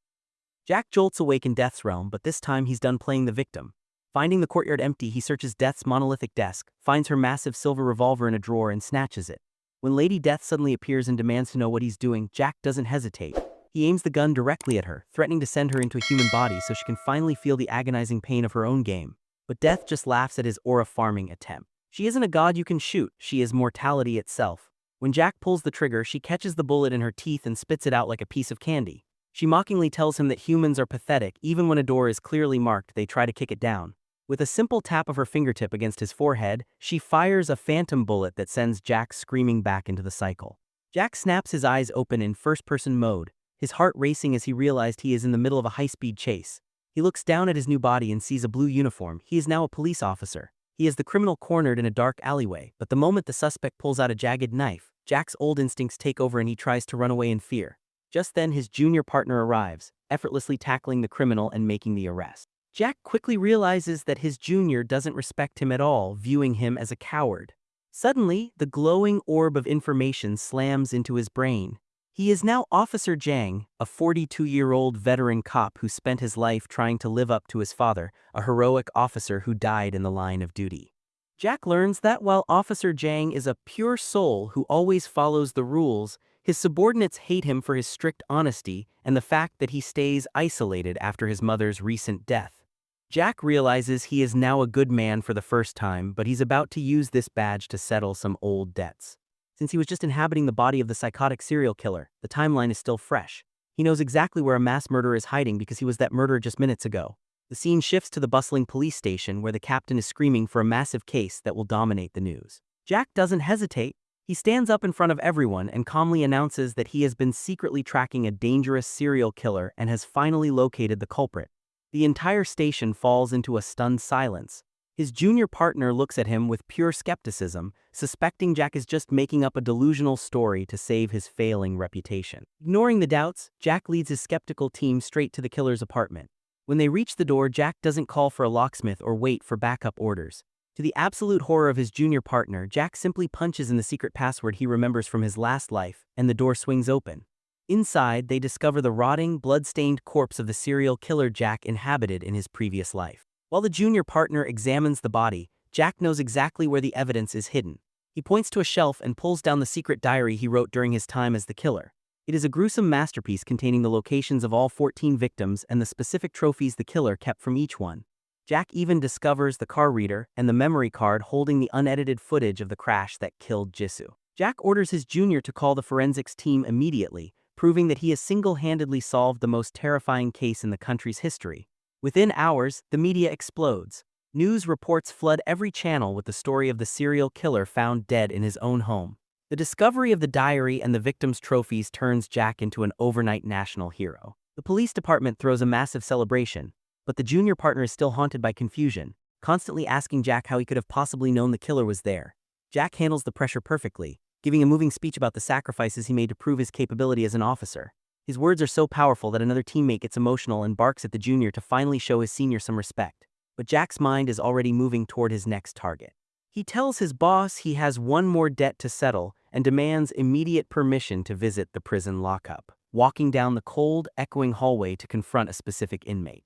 Jack jolts awake in Death's realm, but this time he's done playing the victim. Finding the courtyard empty, he searches Death's monolithic desk, finds her massive silver revolver in a drawer and snatches it. When Lady Death suddenly appears and demands to know what he's doing, Jack doesn't hesitate. He aims the gun directly at her, threatening to send her into a human body so she can finally feel the agonizing pain of her own game. But Death just laughs at his aura farming attempt. She isn't a god you can shoot, she is mortality itself. When Jack pulls the trigger, she catches the bullet in her teeth and spits it out like a piece of candy. She mockingly tells him that humans are pathetic. Even when a door is clearly marked, they try to kick it down. With a simple tap of her fingertip against his forehead, she fires a phantom bullet that sends Jack screaming back into the cycle. Jack snaps his eyes open in first-person mode, his heart racing as he realized he is in the middle of a high-speed chase. He looks down at his new body and sees a blue uniform. He is now a police officer. He has the criminal cornered in a dark alleyway, but the moment the suspect pulls out a jagged knife, Jack's old instincts take over and he tries to run away in fear. Just then his junior partner arrives, effortlessly tackling the criminal and making the arrest. Jack quickly realizes that his junior doesn't respect him at all, viewing him as a coward. Suddenly, the glowing orb of information slams into his brain. He is now Officer Jang, a 42-year-old veteran cop who spent his life trying to live up to his father, a heroic officer who died in the line of duty. Jack learns that while Officer Jang is a pure soul who always follows the rules, his subordinates hate him for his strict honesty and the fact that he stays isolated after his mother's recent death. Jack realizes he is now a good man for the first time, but he's about to use this badge to settle some old debts. Since he was just inhabiting the body of the psychotic serial killer, the timeline is still fresh. He knows exactly where a mass murderer is hiding because he was that murderer just minutes ago. The scene shifts to the bustling police station where the captain is screaming for a massive case that will dominate the news. Jack doesn't hesitate. He stands up in front of everyone and calmly announces that he has been secretly tracking a dangerous serial killer and has finally located the culprit. The entire station falls into a stunned silence. His junior partner looks at him with pure skepticism, suspecting Jack is just making up a delusional story to save his failing reputation. Ignoring the doubts, Jack leads his skeptical team straight to the killer's apartment. When they reach the door, Jack doesn't call for a locksmith or wait for backup orders. To the absolute horror of his junior partner, Jack simply punches in the secret password he remembers from his last life, and the door swings open. Inside, they discover the rotting, blood-stained corpse of the serial killer Jack inhabited in his previous life. While the junior partner examines the body, Jack knows exactly where the evidence is hidden. He points to a shelf and pulls down the secret diary he wrote during his time as the killer. It is a gruesome masterpiece containing the locations of all 14 victims and the specific trophies the killer kept from each one. Jack even discovers the car reader and the memory card holding the unedited footage of the crash that killed Jisoo. Jack orders his junior to call the forensics team immediately, proving that he has single-handedly solved the most terrifying case in the country's history. Within hours, the media explodes. News reports flood every channel with the story of the serial killer found dead in his own home. The discovery of the diary and the victims' trophies turns Jack into an overnight national hero. The police department throws a massive celebration, but the junior partner is still haunted by confusion, constantly asking Jack how he could have possibly known the killer was there. Jack handles the pressure perfectly, giving a moving speech about the sacrifices he made to prove his capability as an officer. His words are so powerful that another teammate gets emotional and barks at the junior to finally show his senior some respect. But Jack's mind is already moving toward his next target. He tells his boss he has one more debt to settle and demands immediate permission to visit the prison lockup, walking down the cold, echoing hallway to confront a specific inmate.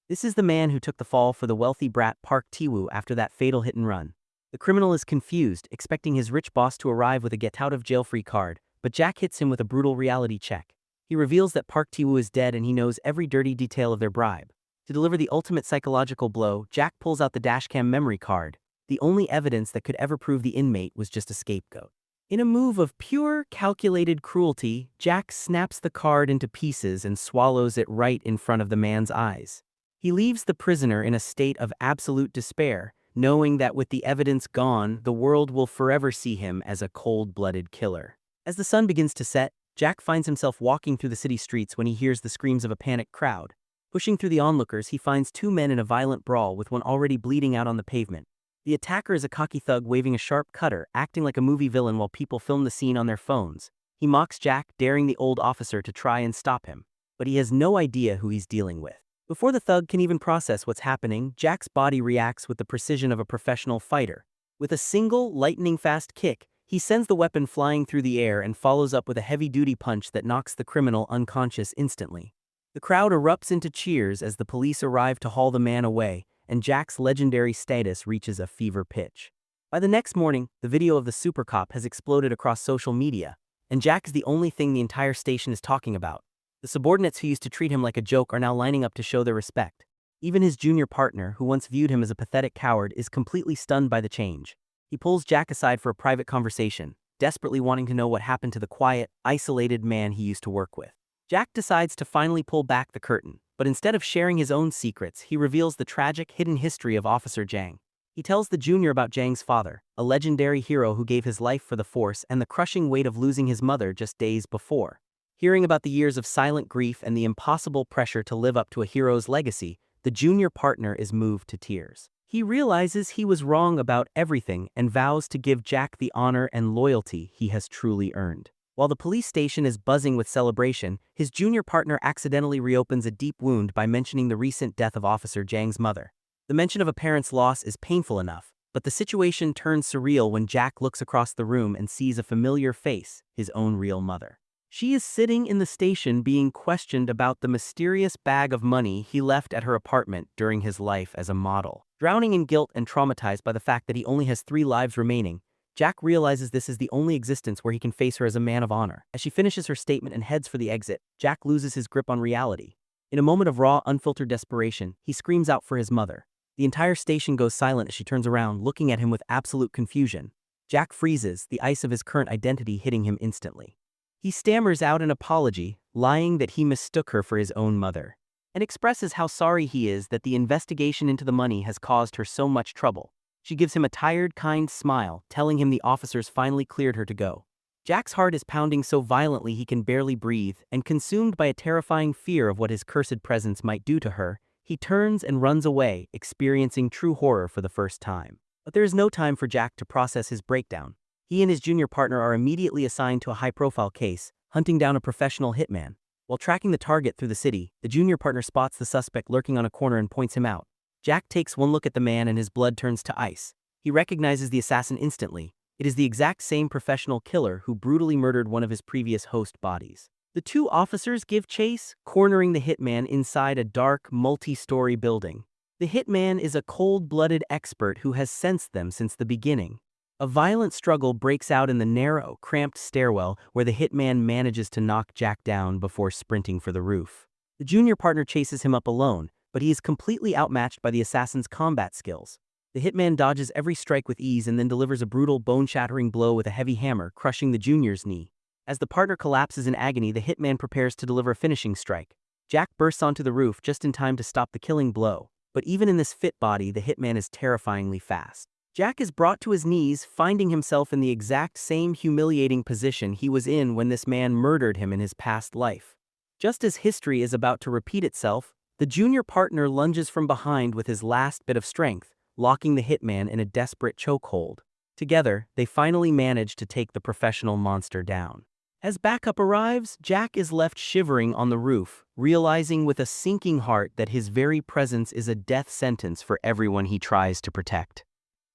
This is the man who took the fall for the wealthy brat Park Tae-woo after that fatal hit-and-run. The criminal is confused, expecting his rich boss to arrive with a get-out-of-jail-free card, but Jack hits him with a brutal reality check. He reveals that Park Tae-woo is dead and he knows every dirty detail of their bribe. To deliver the ultimate psychological blow, Jack pulls out the dashcam memory card. The only evidence that could ever prove the inmate was just a scapegoat. In a move of pure, calculated cruelty, Jack snaps the card into pieces and swallows it right in front of the man's eyes. He leaves the prisoner in a state of absolute despair, knowing that with the evidence gone, the world will forever see him as a cold-blooded killer. As the sun begins to set, Jack finds himself walking through the city streets when he hears the screams of a panicked crowd. Pushing through the onlookers, he finds two men in a violent brawl with one already bleeding out on the pavement. The attacker is a cocky thug waving a sharp cutter, acting like a movie villain while people film the scene on their phones. He mocks Jack, daring the old officer to try and stop him. But he has no idea who he's dealing with. Before the thug can even process what's happening, Jack's body reacts with the precision of a professional fighter. With a single, lightning-fast kick, he sends the weapon flying through the air and follows up with a heavy-duty punch that knocks the criminal unconscious instantly. The crowd erupts into cheers as the police arrive to haul the man away, and Jack's legendary status reaches a fever pitch. By the next morning, the video of the super cop has exploded across social media, and Jack is the only thing the entire station is talking about. The subordinates who used to treat him like a joke are now lining up to show their respect. Even his junior partner, who once viewed him as a pathetic coward, is completely stunned by the change. He pulls Jack aside for a private conversation, desperately wanting to know what happened to the quiet, isolated man he used to work with. Jack decides to finally pull back the curtain, but instead of sharing his own secrets, he reveals the tragic, hidden history of Officer Jang. He tells the junior about Jang's father, a legendary hero who gave his life for the Force, and the crushing weight of losing his mother just days before. Hearing about the years of silent grief and the impossible pressure to live up to a hero's legacy, the junior partner is moved to tears. He realizes he was wrong about everything and vows to give Jack the honor and loyalty he has truly earned. While the police station is buzzing with celebration, his junior partner accidentally reopens a deep wound by mentioning the recent death of Officer Jang's mother. The mention of a parent's loss is painful enough, but the situation turns surreal when Jack looks across the room and sees a familiar face, his own real mother. She is sitting in the station being questioned about the mysterious bag of money he left at her apartment during his life as a model. Drowning in guilt and traumatized by the fact that he only has 3 lives remaining, Jack realizes this is the only existence where he can face her as a man of honor. As she finishes her statement and heads for the exit, Jack loses his grip on reality. In a moment of raw, unfiltered desperation, he screams out for his mother. The entire station goes silent as she turns around, looking at him with absolute confusion. Jack freezes, the ice of his current identity hitting him instantly. He stammers out an apology, lying that he mistook her for his own mother, and expresses how sorry he is that the investigation into the money has caused her so much trouble. She gives him a tired, kind smile, telling him the officers finally cleared her to go. Jack's heart is pounding so violently he can barely breathe, and consumed by a terrifying fear of what his cursed presence might do to her, he turns and runs away, experiencing true horror for the first time. But there is no time for Jack to process his breakdown. He and his junior partner are immediately assigned to a high-profile case, hunting down a professional hitman. While tracking the target through the city, the junior partner spots the suspect lurking on a corner and points him out. Jack takes one look at the man and his blood turns to ice. He recognizes the assassin instantly. It is the exact same professional killer who brutally murdered one of his previous host bodies. The 2 officers give chase, cornering the hitman inside a dark, multi-story building. The hitman is a cold-blooded expert who has sensed them since the beginning. A violent struggle breaks out in the narrow, cramped stairwell where the hitman manages to knock Jack down before sprinting for the roof. The junior partner chases him up alone, but he is completely outmatched by the assassin's combat skills. The hitman dodges every strike with ease and then delivers a brutal, bone-shattering blow with a heavy hammer, crushing the junior's knee. As the partner collapses in agony, the hitman prepares to deliver a finishing strike. Jack bursts onto the roof just in time to stop the killing blow, but even in this fit body, the hitman is terrifyingly fast. Jack is brought to his knees, finding himself in the exact same humiliating position he was in when this man murdered him in his past life. Just as history is about to repeat itself, the junior partner lunges from behind with his last bit of strength, locking the hitman in a desperate chokehold. Together, they finally manage to take the professional monster down. As backup arrives, Jack is left shivering on the roof, realizing with a sinking heart that his very presence is a death sentence for everyone he tries to protect.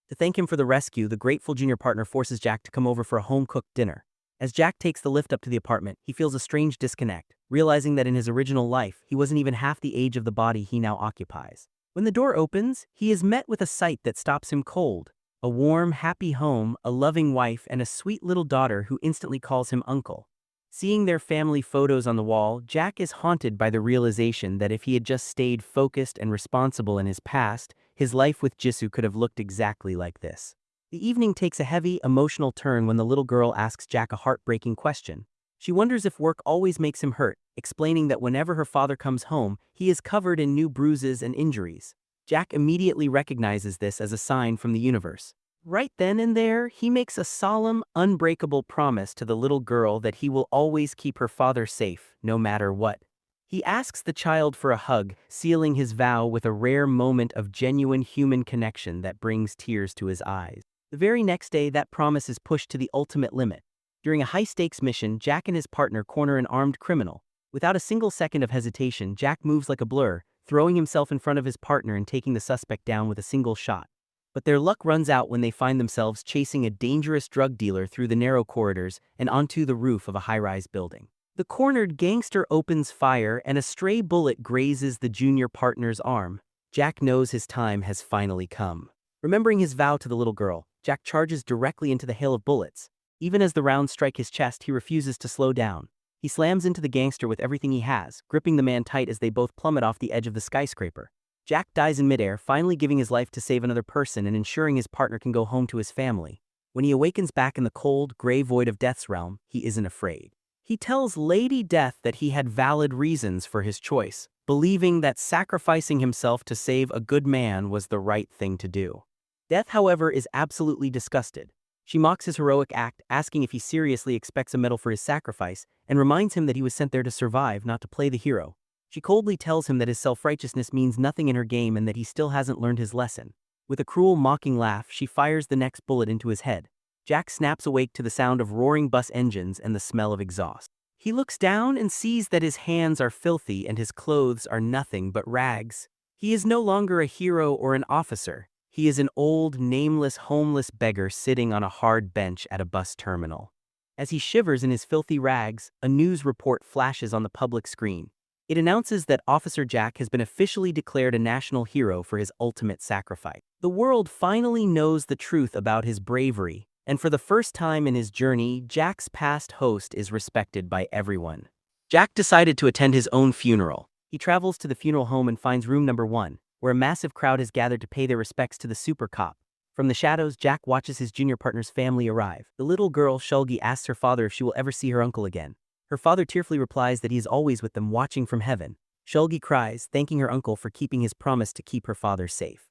To thank him for the rescue, the grateful junior partner forces Jack to come over for a home-cooked dinner. As Jack takes the lift up to the apartment, he feels a strange disconnect, realizing that in his original life, he wasn't even half the age of the body he now occupies. When the door opens, he is met with a sight that stops him cold. A warm, happy home, a loving wife, and a sweet little daughter who instantly calls him uncle. Seeing their family photos on the wall, Jack is haunted by the realization that if he had just stayed focused and responsible in his past, his life with Jisoo could have looked exactly like this. The evening takes a heavy, emotional turn when the little girl asks Jack a heartbreaking question. She wonders if work always makes him hurt, explaining that whenever her father comes home, he is covered in new bruises and injuries. Jack immediately recognizes this as a sign from the universe. Right then and there, he makes a solemn, unbreakable promise to the little girl that he will always keep her father safe, no matter what. He asks the child for a hug, sealing his vow with a rare moment of genuine human connection that brings tears to his eyes. The very next day, that promise is pushed to the ultimate limit. During a high-stakes mission, Jack and his partner corner an armed criminal. Without a single second of hesitation, Jack moves like a blur, throwing himself in front of his partner and taking the suspect down with a single shot. But their luck runs out when they find themselves chasing a dangerous drug dealer through the narrow corridors and onto the roof of a high-rise building. The cornered gangster opens fire and a stray bullet grazes the junior partner's arm. Jack knows his time has finally come. Remembering his vow to the little girl, Jack charges directly into the hail of bullets. Even as the rounds strike his chest, he refuses to slow down. He slams into the gangster with everything he has, gripping the man tight as they both plummet off the edge of the skyscraper. Jack dies in midair, finally giving his life to save another person and ensuring his partner can go home to his family. When he awakens back in the cold, gray void of Death's realm, he isn't afraid. He tells Lady Death that he had valid reasons for his choice, believing that sacrificing himself to save a good man was the right thing to do. Death, however, is absolutely disgusted. She mocks his heroic act, asking if he seriously expects a medal for his sacrifice, and reminds him that he was sent there to survive, not to play the hero. She coldly tells him that his self-righteousness means nothing in her game and that he still hasn't learned his lesson. With a cruel, mocking laugh, she fires the next bullet into his head. Jack snaps awake to the sound of roaring bus engines and the smell of exhaust. He looks down and sees that his hands are filthy and his clothes are nothing but rags. He is no longer a hero or an officer. He is an old, nameless, homeless beggar sitting on a hard bench at a bus terminal. As he shivers in his filthy rags, a news report flashes on the public screen. It announces that Officer Jack has been officially declared a national hero for his ultimate sacrifice. The world finally knows the truth about his bravery, and for the first time in his journey, Jack's past host is respected by everyone. Jack decided to attend his own funeral. He travels to the funeral home and finds room number 1, where a massive crowd has gathered to pay their respects to the super cop. From the shadows, Jack watches his junior partner's family arrive. The little girl, Shulgi, asks her father if she will ever see her uncle again. Her father tearfully replies that he is always with them, watching from heaven. Shulgi cries, thanking her uncle for keeping his promise to keep her father safe.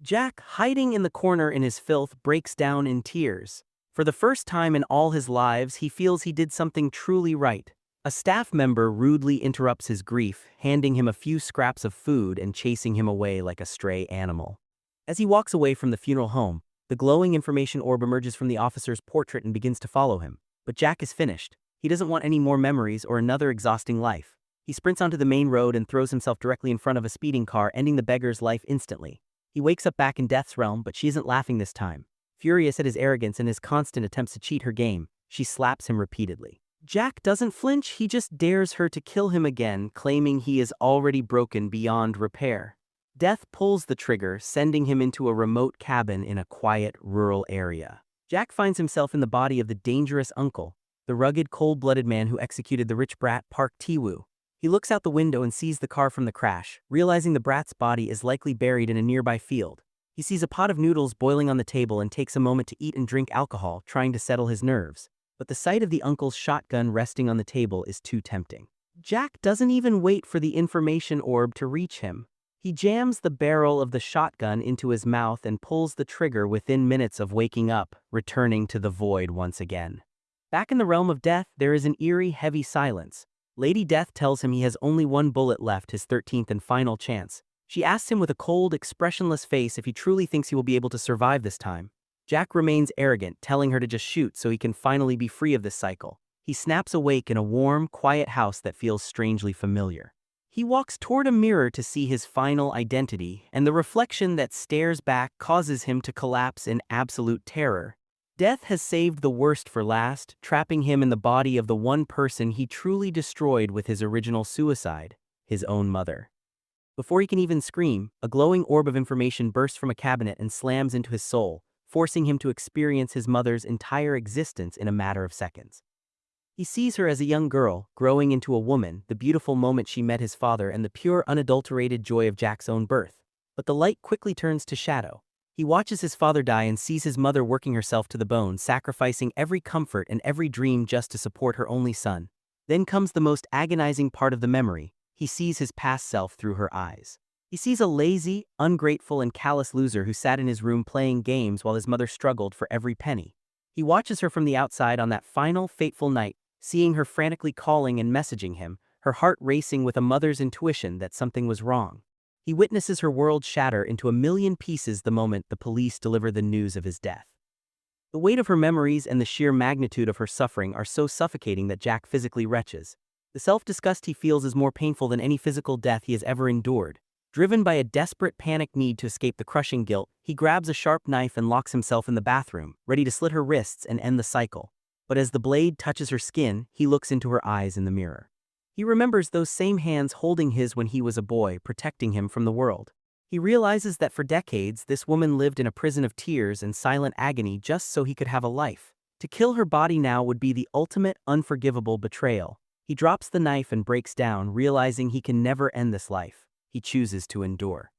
Jack, hiding in the corner in his filth, breaks down in tears. For the first time in all his lives, he feels he did something truly right. A staff member rudely interrupts his grief, handing him a few scraps of food and chasing him away like a stray animal. As he walks away from the funeral home, the glowing information orb emerges from the officer's portrait and begins to follow him. But Jack is finished. He doesn't want any more memories or another exhausting life. He sprints onto the main road and throws himself directly in front of a speeding car, ending the beggar's life instantly. He wakes up back in Death's realm, but she isn't laughing this time. Furious at his arrogance and his constant attempts to cheat her game, she slaps him repeatedly. Jack doesn't flinch, he just dares her to kill him again, claiming he is already broken beyond repair. Death pulls the trigger, sending him into a remote cabin in a quiet, rural area. Jack finds himself in the body of the dangerous uncle, the rugged, cold-blooded man who executed the rich brat Park Ti-woo. He looks out the window and sees the car from the crash, realizing the brat's body is likely buried in a nearby field. He sees a pot of noodles boiling on the table and takes a moment to eat and drink alcohol, trying to settle his nerves. But the sight of the uncle's shotgun resting on the table is too tempting. Jack doesn't even wait for the information orb to reach him. He jams the barrel of the shotgun into his mouth and pulls the trigger within minutes of waking up, returning to the void once again. Back in the realm of Death, there is an eerie, heavy silence. Lady Death tells him he has only one bullet left, his 13th and final chance. She asks him with a cold, expressionless face if he truly thinks he will be able to survive this time. Jack remains arrogant, telling her to just shoot so he can finally be free of this cycle. He snaps awake in a warm, quiet house that feels strangely familiar. He walks toward a mirror to see his final identity, and the reflection that stares back causes him to collapse in absolute terror. Death has saved the worst for last, trapping him in the body of the one person he truly destroyed with his original suicide, his own mother. Before he can even scream, a glowing orb of information bursts from a cabinet and slams into his soul, forcing him to experience his mother's entire existence in a matter of seconds. He sees her as a young girl, growing into a woman, the beautiful moment she met his father and the pure, unadulterated joy of Jack's own birth. But the light quickly turns to shadow. He watches his father die and sees his mother working herself to the bone, sacrificing every comfort and every dream just to support her only son. Then comes the most agonizing part of the memory. He sees his past self through her eyes. He sees a lazy, ungrateful, and callous loser who sat in his room playing games while his mother struggled for every penny. He watches her from the outside on that final, fateful night, seeing her frantically calling and messaging him, her heart racing with a mother's intuition that something was wrong. He witnesses her world shatter into a million pieces the moment the police deliver the news of his death. The weight of her memories and the sheer magnitude of her suffering are so suffocating that Jack physically retches. The self-disgust he feels is more painful than any physical death he has ever endured. Driven by a desperate panic need to escape the crushing guilt, he grabs a sharp knife and locks himself in the bathroom, ready to slit her wrists and end the cycle. But as the blade touches her skin, he looks into her eyes in the mirror. He remembers those same hands holding his when he was a boy, protecting him from the world. He realizes that for decades, this woman lived in a prison of tears and silent agony just so he could have a life. To kill her body now would be the ultimate, unforgivable betrayal. He drops the knife and breaks down, realizing he can never end this life. He chooses to endure.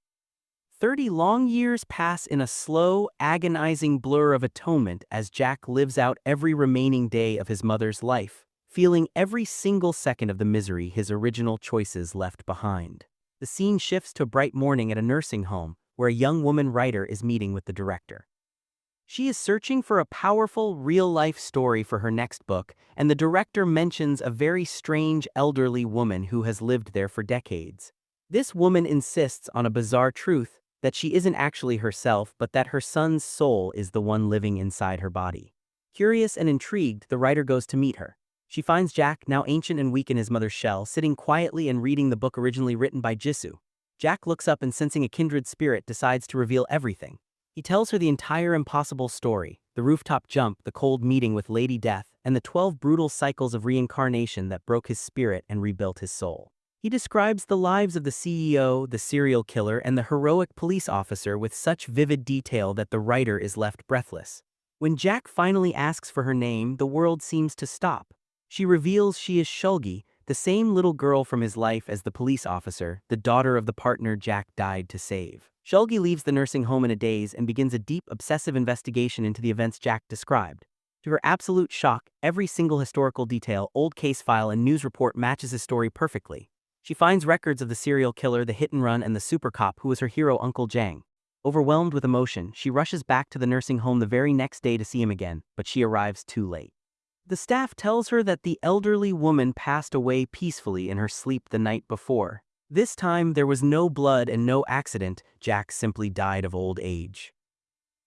30 long years pass in a slow, agonizing blur of atonement as Jack lives out every remaining day of his mother's life, feeling every single second of the misery his original choices left behind. The scene shifts to a bright morning at a nursing home, where a young woman writer is meeting with the director. She is searching for a powerful, real-life story for her next book, and the director mentions a very strange elderly woman who has lived there for decades. This woman insists on a bizarre truth, that she isn't actually herself, but that her son's soul is the one living inside her body. Curious and intrigued, the writer goes to meet her. She finds Jack, now ancient and weak in his mother's shell, sitting quietly and reading the book originally written by Jisoo. Jack looks up and, sensing a kindred spirit, decides to reveal everything. He tells her the entire impossible story, the rooftop jump, the cold meeting with Lady Death, and the 12 brutal cycles of reincarnation that broke his spirit and rebuilt his soul. He describes the lives of the CEO, the serial killer, and the heroic police officer with such vivid detail that the writer is left breathless. When Jack finally asks for her name, the world seems to stop. She reveals she is Shulgi, the same little girl from his life as the police officer, the daughter of the partner Jack died to save. Shulgi leaves the nursing home in a daze and begins a deep, obsessive investigation into the events Jack described. To her absolute shock, every single historical detail, old case file, and news report matches his story perfectly. She finds records of the serial killer, the hit-and-run, and the super cop who was her hero, Uncle Jang. Overwhelmed with emotion, she rushes back to the nursing home the very next day to see him again, but she arrives too late. The staff tells her that the elderly woman passed away peacefully in her sleep the night before. This time, there was no blood and no accident. Jack simply died of old age.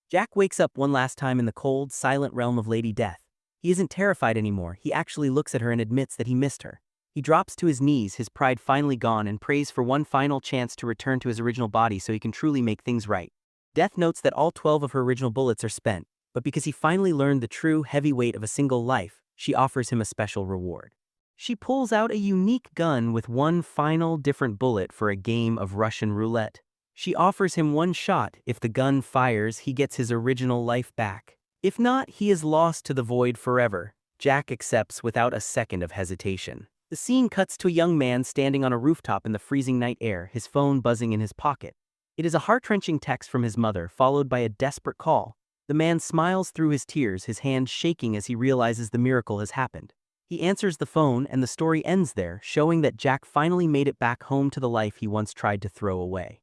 Jack wakes up one last time in the cold, silent realm of Lady Death. He isn't terrified anymore. He actually looks at her and admits that he missed her. He drops to his knees, his pride finally gone, and prays for one final chance to return to his original body so he can truly make things right. Death notes that all 12 of her original bullets are spent, but because he finally learned the true heavy weight of a single life, she offers him a special reward. She pulls out a unique gun with one final different bullet for a game of Russian roulette. She offers him one shot. If the gun fires, he gets his original life back. If not, he is lost to the void forever. Jack accepts without a second of hesitation. The scene cuts to a young man standing on a rooftop in the freezing night air, his phone buzzing in his pocket. It is a heart-wrenching text from his mother, followed by a desperate call. The man smiles through his tears, his hand shaking as he realizes the miracle has happened. He answers the phone, and the story ends there, showing that Jack finally made it back home to the life he once tried to throw away.